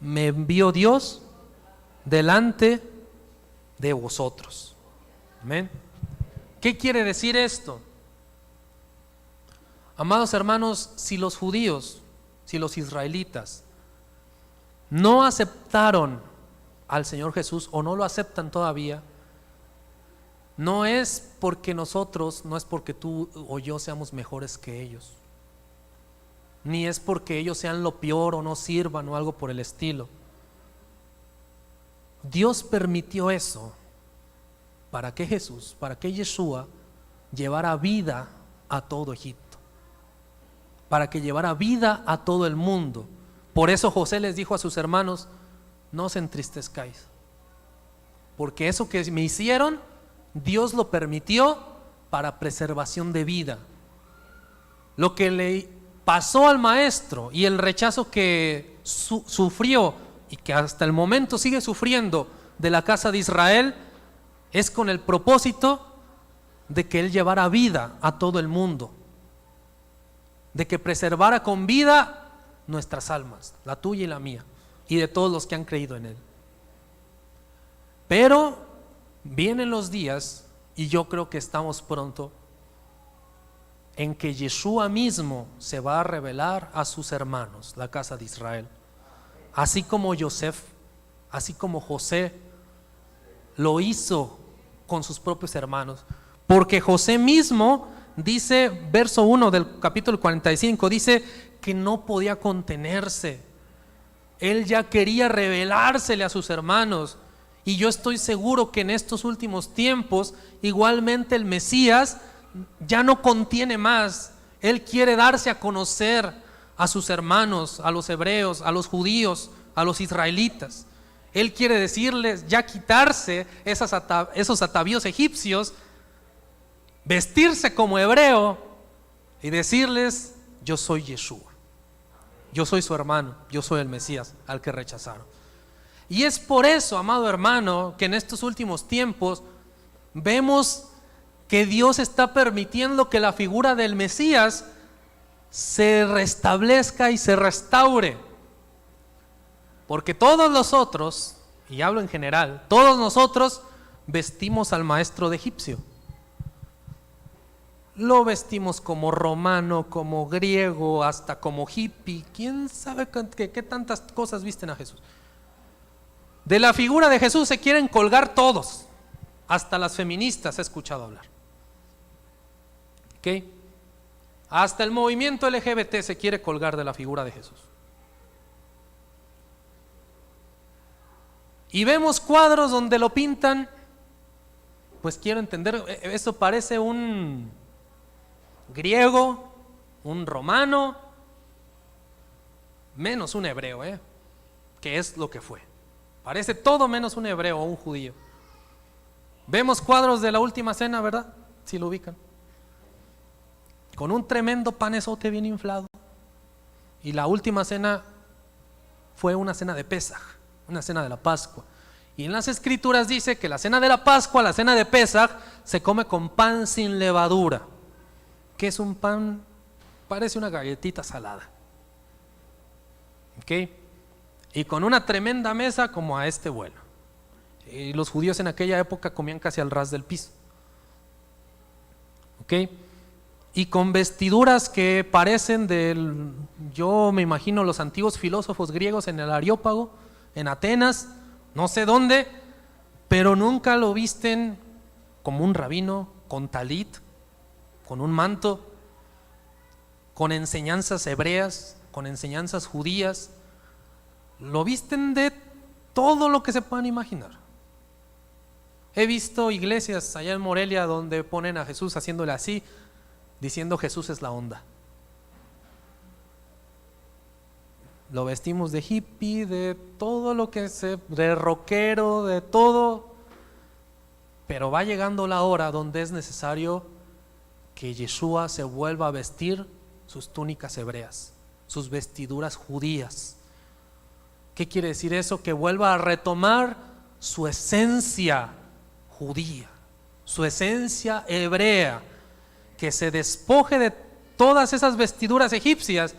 me envió Dios delante de vosotros. Amén. ¿Qué quiere decir esto? Amados hermanos, si los judíos, si los israelitas no aceptaron al Señor Jesús, o no lo aceptan todavía, no es porque nosotros, no es porque tú o yo seamos mejores que ellos. ni es porque ellos sean lo peor o no sirvan o algo por el estilo. Dios permitió eso para que Jesús, para que Yeshua llevara vida a todo Egipto, para que llevara vida a todo el mundo. Por eso José les dijo a sus hermanos: no os entristezcáis, porque eso que me hicieron, Dios lo permitió para preservación de vida. Lo que le pasó al maestro y el rechazo que sufrió y que hasta el momento sigue sufriendo de la casa de Israel, es con el propósito de que Él llevara vida a todo el mundo, de que preservara con vida nuestras almas, la tuya y la mía, y de todos los que han creído en Él. Pero vienen los días, y yo creo que estamos pronto, en que Yeshua mismo se va a revelar a sus hermanos, la casa de Israel, así como Yosef, así como José lo hizo con sus propios hermanos. Porque José mismo dice, verso 1 del capítulo 45, dice que no podía contenerse. Él ya quería revelársele a sus hermanos. Y yo estoy seguro que en estos últimos tiempos igualmente el Mesías ya no contiene más. Él quiere darse a conocer a sus hermanos, a los hebreos, a los judíos, a los israelitas. Él quiere decirles, ya quitarse esos atavíos egipcios, vestirse como hebreo y decirles: yo soy Yeshua, yo soy su hermano, yo soy el Mesías al que rechazaron. Y es por eso, amado hermano, que en estos últimos tiempos vemos que Dios está permitiendo que la figura del Mesías se restablezca y se restaure. Porque todos nosotros, y hablo en general, todos nosotros vestimos al maestro de egipcio. Lo vestimos como romano, como griego, hasta como hippie. ¿Quién sabe qué tantas cosas visten a Jesús? De la figura de Jesús se quieren colgar todos, hasta las feministas he escuchado hablar. ¿Ok? Hasta el movimiento LGBT se quiere colgar de la figura de Jesús. Y vemos cuadros donde lo pintan, pues quiero entender, eso parece un griego, un romano, menos un hebreo, que es lo que fue. Parece todo menos un hebreo o un judío. Vemos cuadros de la última cena, ¿verdad? Si lo ubican. Con un tremendo panezote bien inflado. Y la última cena fue una cena de Pesaj, una cena de la Pascua. Y en las escrituras dice que la cena de la Pascua, la cena de Pesaj, se come con pan sin levadura. Que es un pan, parece una galletita salada. ¿Ok? Y con una tremenda mesa como a este vuelo. Y los judíos en aquella época comían casi al ras del piso. ¿Ok? Y con vestiduras que parecen yo me imagino los antiguos filósofos griegos en el Areópago, en Atenas, no sé dónde, pero nunca lo visten como un rabino, con talit, con un manto, con enseñanzas hebreas, con enseñanzas judías. Lo visten de todo lo que se puedan imaginar. He visto iglesias allá en Morelia donde ponen a Jesús haciéndole así, diciendo: Jesús es la onda. Lo vestimos de hippie, de todo lo que de rockero, de todo. Pero va llegando la hora donde es necesario que Yeshua se vuelva a vestir sus túnicas hebreas, sus vestiduras judías. ¿Qué quiere decir eso? Que vuelva a retomar su esencia judía, su esencia hebrea, que se despoje de todas esas vestiduras egipcias,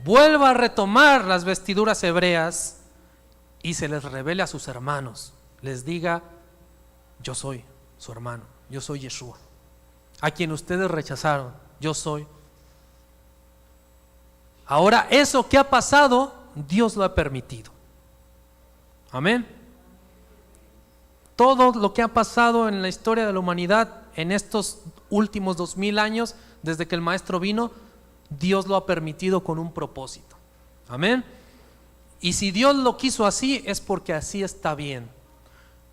vuelva a retomar las vestiduras hebreas y se les revele a sus hermanos, les diga: yo soy su hermano, yo soy Yeshua, a quien ustedes rechazaron, yo soy. Ahora, eso que ha pasado, Dios lo ha permitido. Amén. Todo lo que ha pasado en la historia de la humanidad en estos últimos 2000 años, desde que el maestro vino, Dios lo ha permitido con un propósito. Amén. Y si Dios lo quiso así, es porque así está bien.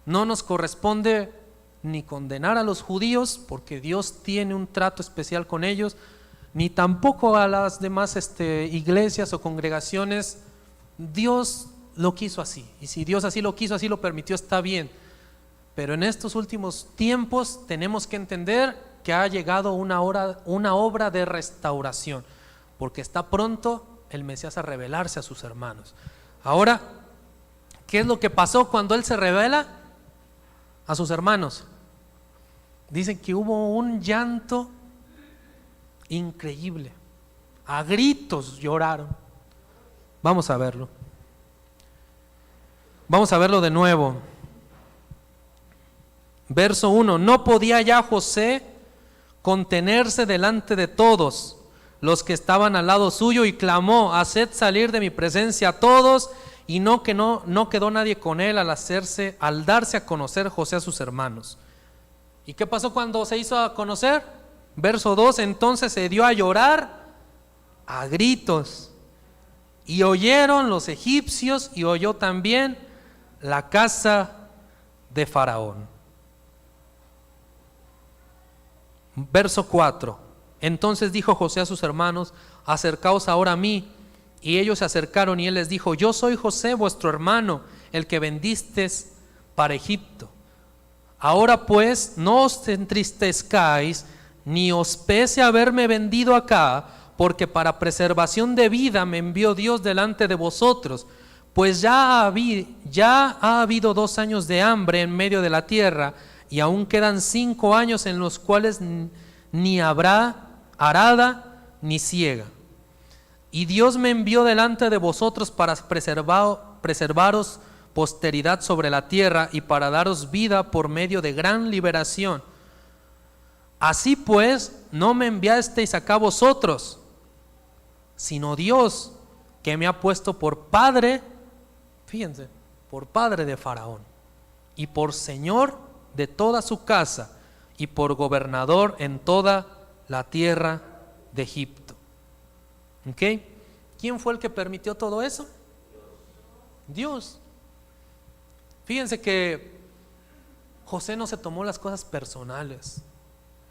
No nos corresponde ni condenar a los judíos, porque Dios tiene un trato especial con ellos, ni tampoco a las demás iglesias o congregaciones. Dios lo quiso así, y si Dios así lo quiso, así lo permitió, está bien. Pero en estos últimos tiempos tenemos que entender que ha llegado una obra de restauración, porque está pronto el Mesías a revelarse a sus hermanos. Ahora, ¿qué es lo que pasó cuando Él se revela a sus hermanos? Dicen que hubo un llanto increíble, a gritos lloraron. Vamos a verlo. Vamos a verlo de nuevo. Verso 1: no podía ya José contenerse delante de todos los que estaban al lado suyo, y clamó: haced salir de mi presencia a todos. Y no quedó nadie con él al darse a conocer José a sus hermanos. ¿Y qué pasó cuando se hizo a conocer? Verso 2: entonces se dio a llorar a gritos, y oyeron los egipcios, y oyó también la casa de Faraón. Verso 4: entonces dijo José a sus hermanos: acercaos ahora a mí. Y ellos se acercaron, y él les dijo: yo soy José, vuestro hermano, el que vendisteis para Egipto. Ahora pues no os entristezcáis, ni os pese haberme vendido acá, porque para preservación de vida me envió Dios delante de vosotros. Pues ya ha habido 2 años de hambre en medio de la tierra, y aún quedan 5 años en los cuales ni habrá arada ni siega. Y Dios me envió delante de vosotros para preservaros posteridad sobre la tierra, y para daros vida por medio de gran liberación. Así pues, no me enviasteis acá vosotros, sino Dios, que me ha puesto por padre, fíjense, por padre de Faraón, y por señor de toda su casa, y por gobernador en toda la tierra de Egipto. ¿Ok? ¿Quién fue el que permitió todo eso? Dios. Fíjense que José no se tomó las cosas personales.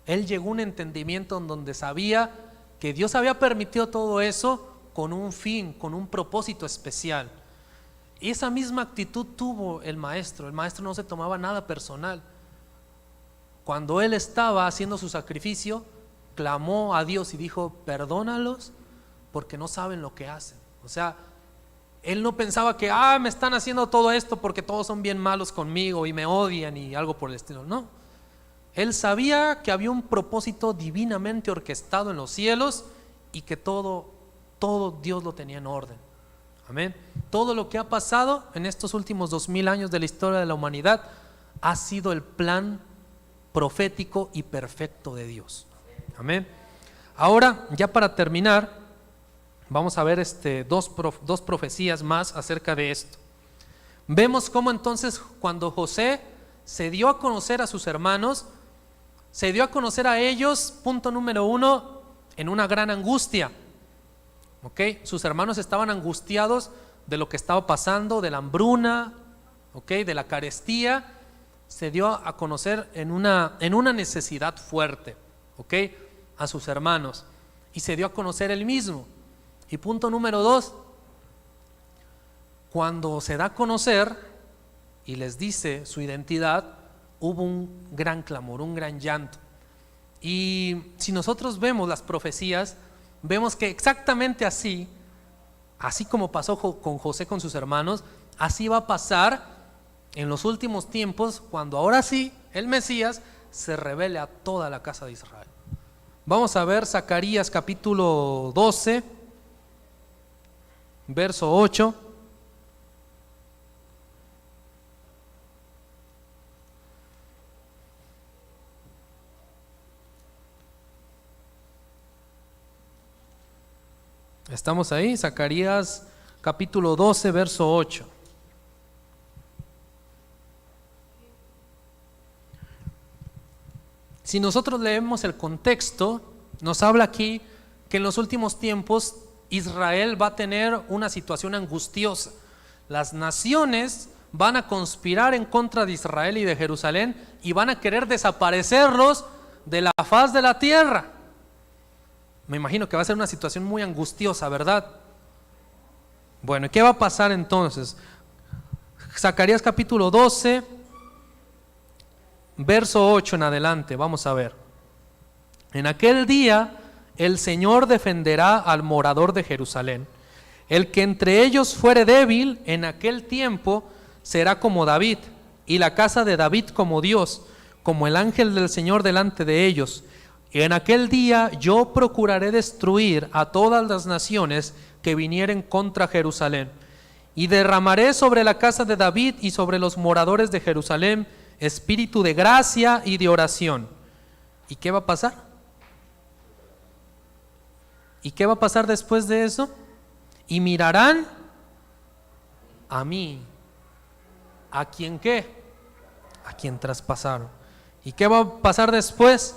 Él llegó a un entendimiento en donde sabía que Dios había permitido todo eso con un fin, con un propósito especial. Y esa misma actitud tuvo el maestro. El maestro no se tomaba nada personal. Cuando él estaba haciendo su sacrificio, clamó a Dios y dijo: perdónalos porque no saben lo que hacen. O sea, él no pensaba que me están haciendo todo esto porque todos son bien malos conmigo y me odian y algo por el estilo. No, él sabía que había un propósito divinamente orquestado en los cielos, y que todo Dios lo tenía en orden. Amén. Todo lo que ha pasado en estos últimos 2000 años de la historia de la humanidad ha sido el plan profético y perfecto de Dios. Amén. Ahora, ya para terminar, vamos a ver dos profecías más acerca de esto. Vemos cómo entonces, cuando José se dio a conocer a sus hermanos, se dio a conocer a ellos, punto número 1, en una gran angustia. ¿Ok? Sus hermanos estaban angustiados de lo que estaba pasando, de la hambruna, ¿ok?, de la carestía. Se dio a conocer en una necesidad fuerte, ¿ok?, a sus hermanos, y se dio a conocer él mismo. Y punto número 2, cuando se da a conocer y les dice su identidad, hubo un gran clamor, un gran llanto. Y si nosotros vemos las profecías, vemos que exactamente así como pasó con José con sus hermanos, así va a pasar en los últimos tiempos, cuando ahora sí el Mesías se revele a toda la casa de Israel. Vamos a ver Zacarías capítulo 12, verso 8. ¿Estamos ahí? Zacarías capítulo 12, verso 8. Si nosotros leemos el contexto, nos habla aquí que en los últimos tiempos Israel va a tener una situación angustiosa. Las naciones van a conspirar en contra de Israel y de Jerusalén y van a querer desaparecerlos de la faz de la tierra. Me imagino que va a ser una situación muy angustiosa, ¿verdad? Bueno, ¿qué va a pasar entonces? Zacarías capítulo 12, verso 8 en adelante, vamos a ver. En aquel día el Señor defenderá al morador de Jerusalén. El que entre ellos fuere débil en aquel tiempo será como David, y la casa de David como Dios, como el ángel del Señor delante de ellos. Y en aquel día yo procuraré destruir a todas las naciones que vinieren contra Jerusalén, y derramaré sobre la casa de David y sobre los moradores de Jerusalén espíritu de gracia y de oración. ¿Y qué va a pasar? ¿Y qué va a pasar después de eso? Y mirarán a mí. ¿A quién qué? A quien traspasaron. ¿Y qué va a pasar después?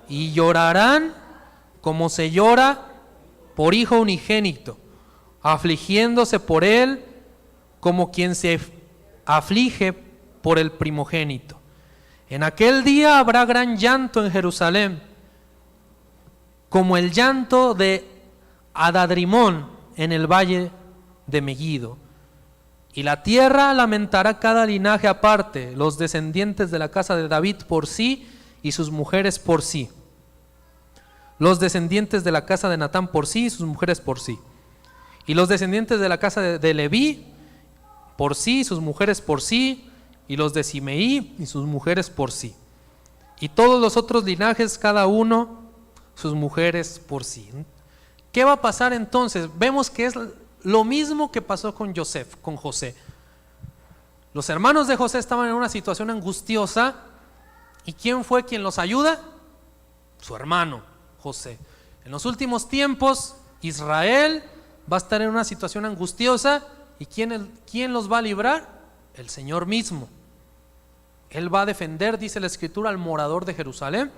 Y llorarán como se llora por hijo unigénito, afligiéndose por él como quien se aflige por el primogénito. En aquel día habrá gran llanto en Jerusalén, como el llanto de Adadrimón en el valle de Megiddo. Y la tierra lamentará cada linaje aparte, los descendientes de la casa de David por sí y sus mujeres por sí. Los descendientes de la casa de Natán por sí y sus mujeres por sí. Y los descendientes de la casa de Leví por sí y sus mujeres por sí. Y los de Simeí y sus mujeres por sí. Y todos los otros linajes, cada uno sus mujeres por sí. ¿Qué va a pasar entonces? Vemos que es lo mismo que pasó con José. Los hermanos de José estaban en una situación angustiosa. ¿Y quién fue quien los ayuda? Su hermano José. En los últimos tiempos Israel va a estar en una situación angustiosa. ¿Y quién los va a librar? El Señor mismo. Él va a defender, dice la Escritura, al morador de Jerusalén.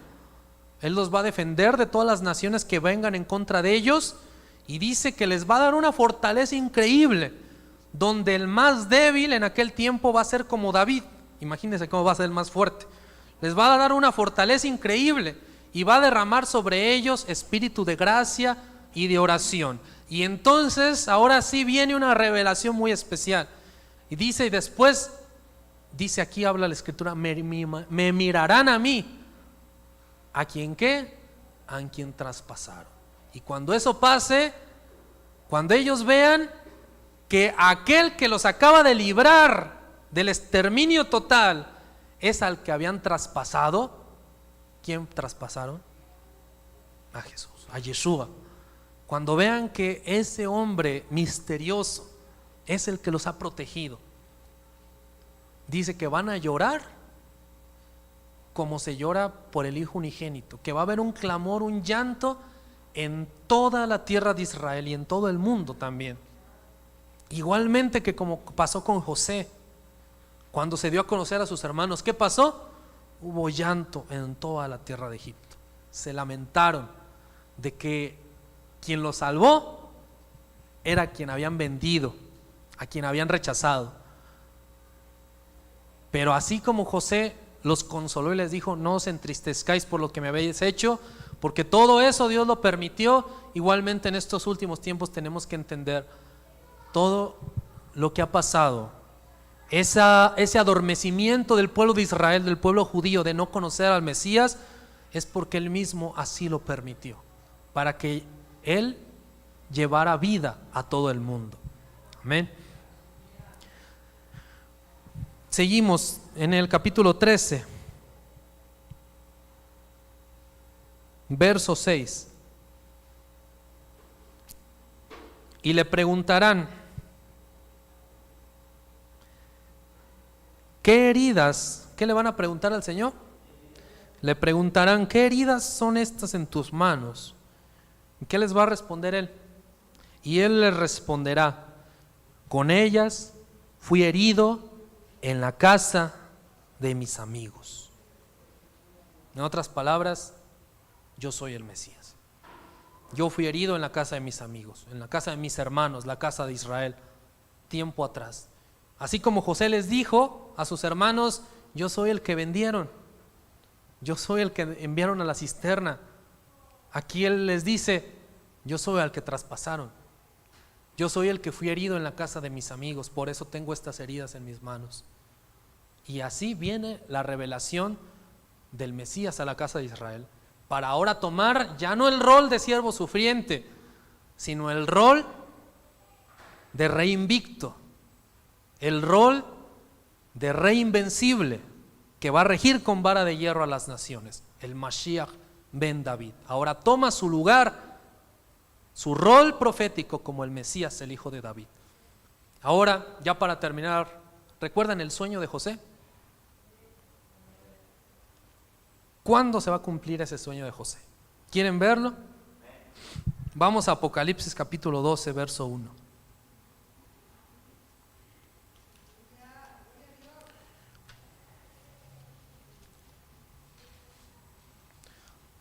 Él los va a defender de todas las naciones que vengan en contra de ellos. Y dice que les va a dar una fortaleza increíble, donde el más débil en aquel tiempo va a ser como David. Imagínense cómo va a ser el más fuerte. Les va a dar una fortaleza increíble y va a derramar sobre ellos espíritu de gracia y de oración. Y entonces ahora sí viene una revelación muy especial. Y dice, y después, dice aquí, habla la Escritura, me mirarán a mí. ¿A quién qué? A quien traspasaron. Y cuando eso pase, cuando ellos vean que aquel que los acaba de librar del exterminio total es al que habían traspasado. ¿Quién traspasaron? A Jesús, a Yeshua. Cuando vean que ese hombre misterioso es el que los ha protegido, dice que van a llorar como se llora por el Hijo unigénito, que va a haber un clamor, un llanto en toda la tierra de Israel y en todo el mundo también. Igualmente que como pasó con José, cuando se dio a conocer a sus hermanos, ¿qué pasó? Hubo llanto en toda la tierra de Egipto. Se lamentaron de que quien los salvó era quien habían vendido, a quien habían rechazado. Pero así como José los consoló y les dijo: no os entristezcáis por lo que me habéis hecho, porque todo eso Dios lo permitió. Igualmente en estos últimos tiempos tenemos que entender todo lo que ha pasado, ese adormecimiento del pueblo de Israel, del pueblo judío, de no conocer al Mesías, es porque Él mismo así lo permitió, para que Él llevara vida a todo el mundo. Amén. Seguimos en el capítulo 13, verso 6. Y le preguntarán: ¿qué heridas? ¿Qué le van a preguntar al Señor? Le preguntarán: ¿qué heridas son estas en tus manos? ¿Y qué les va a responder Él? Y Él les responderá: con ellas fui herido en la casa de mis amigos. En otras palabras, yo soy el Mesías. Yo fui herido en la casa de mis amigos, en la casa de mis hermanos, la casa de Israel, tiempo atrás. Así como José les dijo a sus hermanos, yo soy el que vendieron, yo soy el que enviaron a la cisterna. Aquí él les dice, yo soy el que traspasaron, yo soy el que fui herido en la casa de mis amigos, por eso tengo estas heridas en mis manos. Y así viene la revelación del Mesías a la casa de Israel, para ahora tomar ya no el rol de siervo sufriente, sino el rol de rey invicto, el rol de rey invencible, que va a regir con vara de hierro a las naciones, el Mashiach ben David. Ahora toma su lugar, su rol profético como el Mesías, el hijo de David. Ahora, ya para terminar, ¿recuerdan el sueño de José? ¿Cuándo se va a cumplir ese sueño de José? ¿Quieren verlo? Vamos a Apocalipsis capítulo 12, verso 1.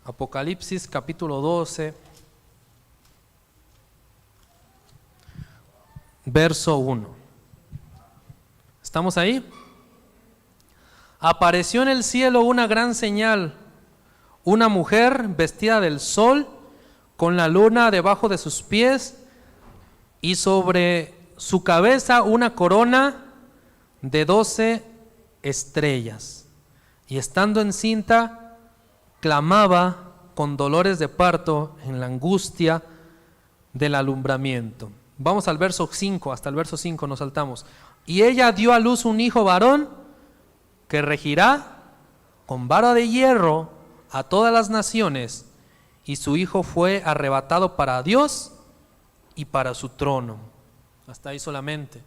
Apocalipsis capítulo 12, verso 1. ¿Estamos ahí? Apareció en el cielo una gran señal, una mujer vestida del sol, con la luna debajo de sus pies, y sobre su cabeza una corona de 12 estrellas. Y estando encinta, clamaba con dolores de parto en la angustia del alumbramiento. Vamos al verso 5, hasta el verso 5 nos saltamos. Y ella dio a luz un hijo varón, que regirá con vara de hierro a todas las naciones, y su hijo fue arrebatado para Dios y para su trono. Hasta ahí solamente.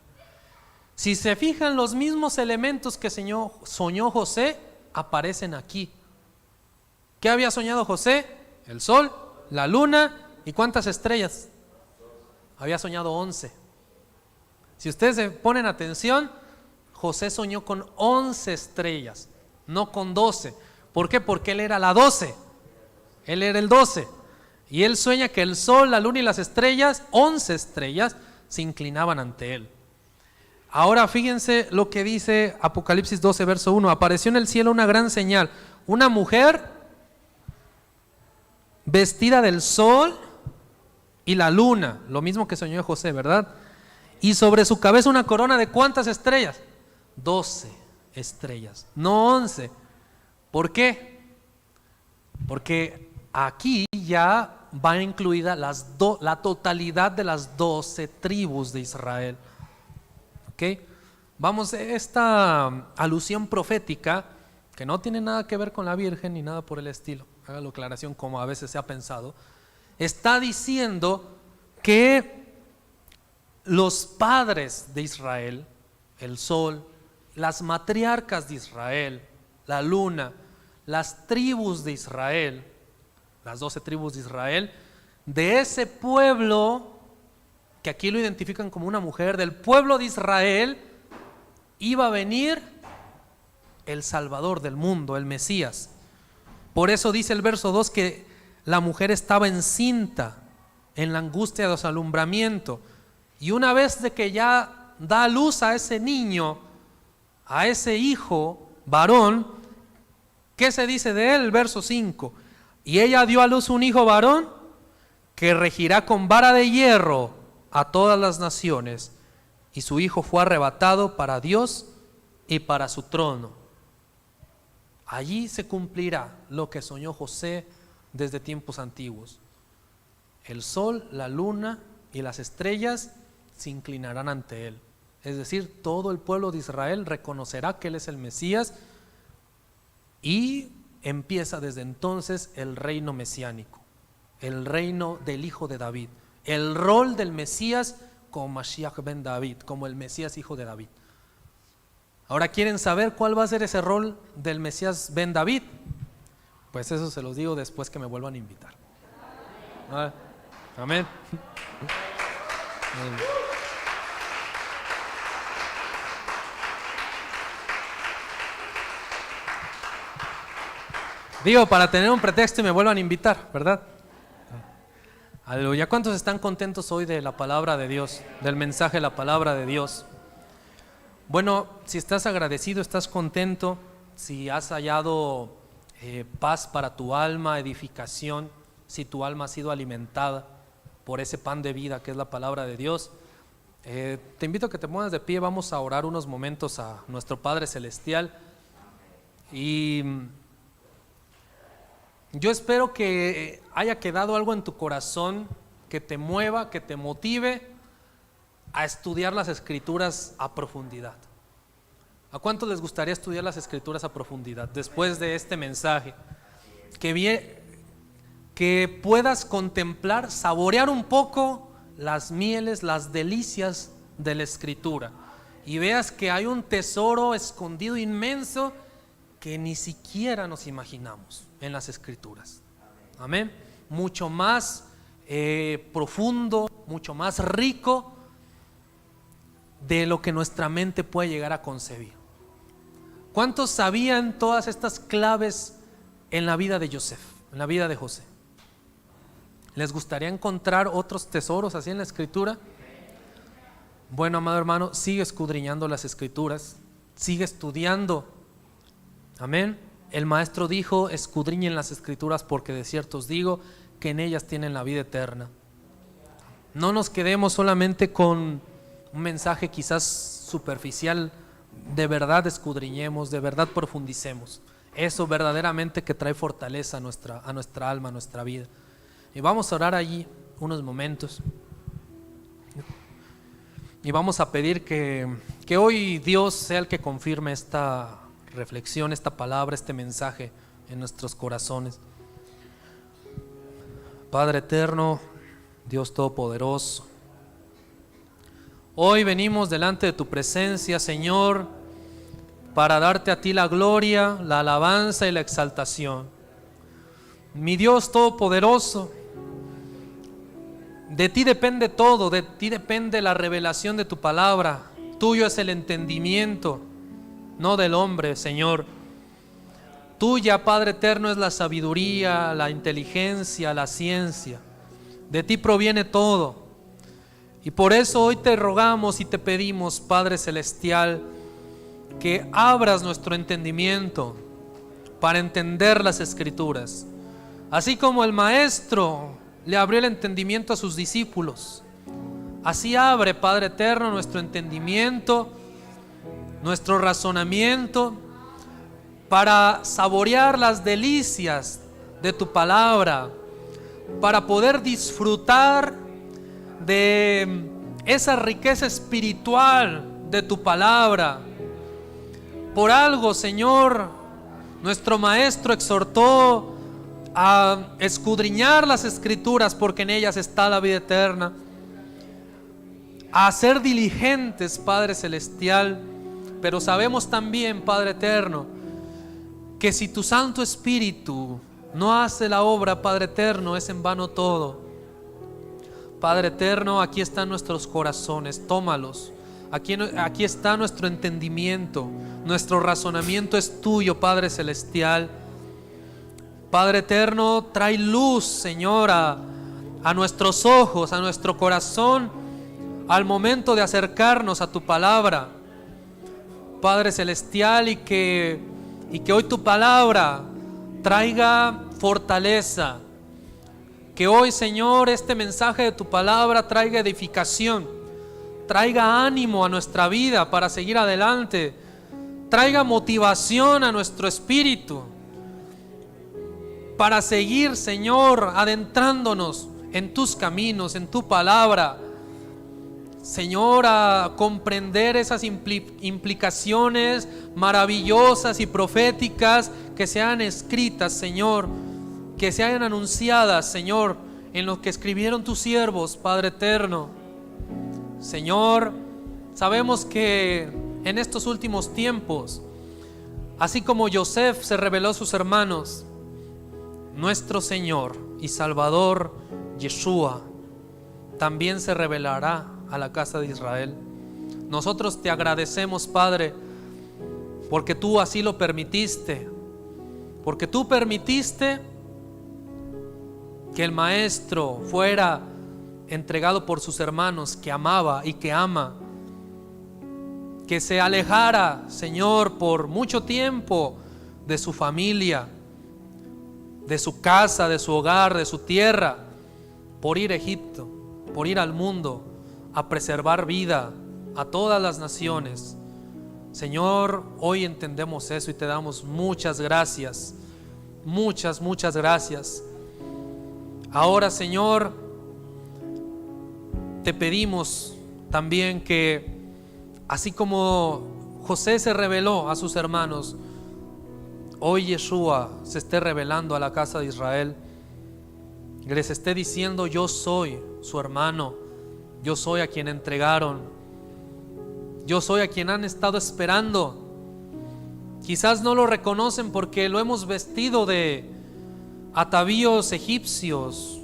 Si se fijan, los mismos elementos que soñó José aparecen aquí. ¿Qué había soñado José? El sol, la luna y ¿cuántas estrellas? Había soñado 11. Si ustedes se ponen atención, José soñó con 11 estrellas, no con 12. ¿Por qué? Porque él era la 12. Él era el 12. Y él sueña que el sol, la luna y las estrellas, 11 estrellas, se inclinaban ante él. Ahora fíjense lo que dice Apocalipsis 12, verso 1. Apareció en el cielo una gran señal, una mujer vestida del sol y la luna, lo mismo que soñó José, ¿verdad? Y sobre su cabeza una corona de ¿cuántas estrellas? 12 estrellas, no 11. ¿Por qué? Porque aquí ya va incluida la totalidad de las 12 tribus de Israel. ¿Ok? Vamos, esta alusión profética, que no tiene nada que ver con la Virgen ni nada por el estilo, haga la aclaración como a veces se ha pensado, está diciendo que los padres de Israel, el sol, las matriarcas de Israel, la luna, las tribus de Israel, las 12 tribus de Israel, de ese pueblo, que aquí lo identifican como una mujer, del pueblo de Israel, iba a venir el Salvador del mundo, el Mesías. Por eso dice el verso 2 que la mujer estaba encinta en la angustia de su alumbramiento. Y una vez de que ya da a luz a ese niño, a ese hijo varón, ¿qué se dice de él? Verso 5. Y ella dio a luz un hijo varón que regirá con vara de hierro a todas las naciones, y su hijo fue arrebatado para Dios y para su trono. Allí se cumplirá lo que soñó José desde tiempos antiguos. El sol, la luna y las estrellas se inclinarán ante él. Es decir, todo el pueblo de Israel reconocerá que él es el Mesías, y empieza desde entonces el reino mesiánico, el reino del hijo de David, el rol del Mesías como Mashiach ben David, como el Mesías hijo de David. Ahora, ¿quieren saber cuál va a ser ese rol del Mesías ben David? Pues eso se los digo después que me vuelvan a invitar. Amén. Digo, para tener un pretexto y me vuelvan a invitar, ¿verdad? Aleluya. ¿Cuántos están contentos hoy de la palabra de Dios, del mensaje de la palabra de Dios? Bueno, si estás agradecido, estás contento, si has hallado paz para tu alma, edificación, si tu alma ha sido alimentada por ese pan de vida que es la palabra de Dios, te invito a que te pongas de pie. Vamos a orar unos momentos a nuestro Padre Celestial. Y yo espero que haya quedado algo en tu corazón que te mueva, que te motive a estudiar las Escrituras a profundidad. ¿A cuántos les gustaría estudiar las Escrituras a profundidad después de este mensaje? Que puedas contemplar, saborear un poco las mieles, las delicias de la Escritura, y veas que hay un tesoro escondido inmenso que ni siquiera nos imaginamos en las Escrituras. Amén. Mucho más profundo, mucho más rico de lo que nuestra mente puede llegar a concebir. ¿Cuántos sabían todas estas claves en la vida de Joseph, en la vida de José? ¿Les gustaría encontrar otros tesoros así en la Escritura? Bueno, amado hermano, sigue escudriñando las Escrituras, sigue estudiando. Amén. El maestro dijo: escudriñen las Escrituras, porque de cierto os digo que en ellas tienen la vida eterna. No nos quedemos solamente con un mensaje quizás superficial. De verdad escudriñemos, de verdad profundicemos. Eso verdaderamente que trae fortaleza a nuestra alma, a nuestra vida. Y vamos a orar allí unos momentos. Y vamos a pedir que hoy Dios sea el que confirme esta reflexión, esta palabra, este mensaje en nuestros corazones. Padre eterno, Dios todopoderoso, hoy venimos delante de tu presencia, Señor, para darte a ti la gloria, la alabanza y la exaltación. Mi Dios todopoderoso, de ti depende todo, de ti depende la revelación de tu palabra. Tuyo es el entendimiento, no del hombre, Señor. Tuya, Padre eterno, es la sabiduría, la inteligencia, la ciencia. De ti proviene todo. Y por eso hoy te rogamos y te pedimos, Padre celestial, que abras nuestro entendimiento para entender las Escrituras. Así como el maestro le abrió el entendimiento a sus discípulos, así abre, Padre eterno, nuestro entendimiento, nuestro razonamiento, para saborear las delicias de tu palabra, para poder disfrutar de esa riqueza espiritual de tu palabra. Por algo, Señor, nuestro maestro exhortó a escudriñar las Escrituras, porque en ellas está la vida eterna, a ser diligentes, Padre celestial. Pero sabemos también, Padre eterno, que si tu Santo Espíritu no hace la obra, Padre eterno, es en vano todo. Padre eterno, aquí están nuestros corazones, tómalos. Aquí está nuestro entendimiento, nuestro razonamiento es tuyo, Padre celestial. Padre eterno, trae luz, Señor, a nuestros ojos, a nuestro corazón, al momento de acercarnos a tu palabra, Padre celestial, y que hoy tu palabra traiga fortaleza. Que hoy, Señor, este mensaje de tu palabra traiga edificación, traiga ánimo a nuestra vida para seguir adelante, traiga motivación a nuestro espíritu para seguir, Señor, adentrándonos en tus caminos, en tu palabra, Señor, a comprender esas implicaciones maravillosas y proféticas que sean escritas, Señor, que sean anunciadas, Señor, en lo que escribieron tus siervos, Padre eterno. Señor, sabemos que en estos últimos tiempos, así como Joseph se reveló a sus hermanos, nuestro Señor y Salvador Yeshua también se revelará a la casa de Israel. Nosotros te agradecemos, Padre, porque tú así lo permitiste, porque tú permitiste que el maestro fuera entregado por sus hermanos, que amaba y que ama, que se alejara, Señor, por mucho tiempo de su familia, de su casa, de su hogar, de su tierra, por ir a Egipto, por ir al mundo, a preservar vida a todas las naciones. Señor, hoy entendemos eso y te damos muchas gracias, muchas gracias. Ahora, Señor, te pedimos también que, así como José se reveló a sus hermanos, hoy Yeshua se esté revelando a la casa de Israel, que les esté diciendo: yo soy su hermano, yo soy a quien entregaron, yo soy a quien han estado esperando. Quizás no lo reconocen porque lo hemos vestido de atavíos egipcios,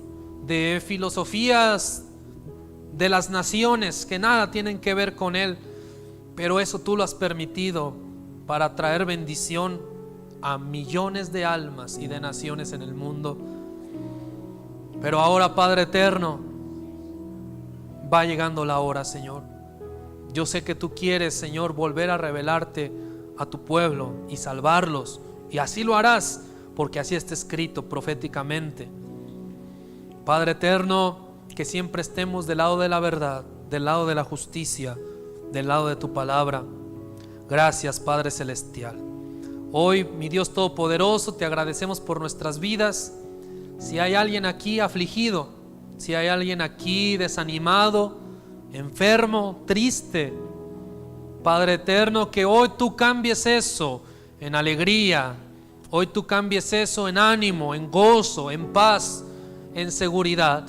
de filosofías de las naciones que nada tienen que ver con Él, pero eso tú lo has permitido para traer bendición a millones de almas y de naciones en el mundo. Pero ahora, Padre eterno, va llegando la hora, Señor. Yo sé que tú quieres, Señor, volver a revelarte a tu pueblo y salvarlos, y así lo harás, porque así está escrito proféticamente. Padre eterno, que siempre estemos del lado de la verdad, del lado de la justicia, del lado de tu palabra. Gracias, Padre celestial. Hoy, mi Dios todopoderoso, te agradecemos por nuestras vidas. Si hay alguien aquí afligido, si hay alguien aquí desanimado, enfermo, triste, Padre eterno, que hoy tú cambies eso en alegría, hoy tú cambies eso en ánimo, en gozo, en paz, en seguridad,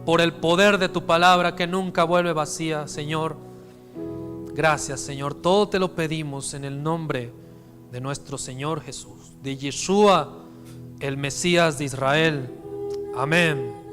por el poder de tu palabra que nunca vuelve vacía, Señor. Gracias, Señor, todo te lo pedimos en el nombre de nuestro Señor Jesús, de Yeshua, el Mesías de Israel. Amén.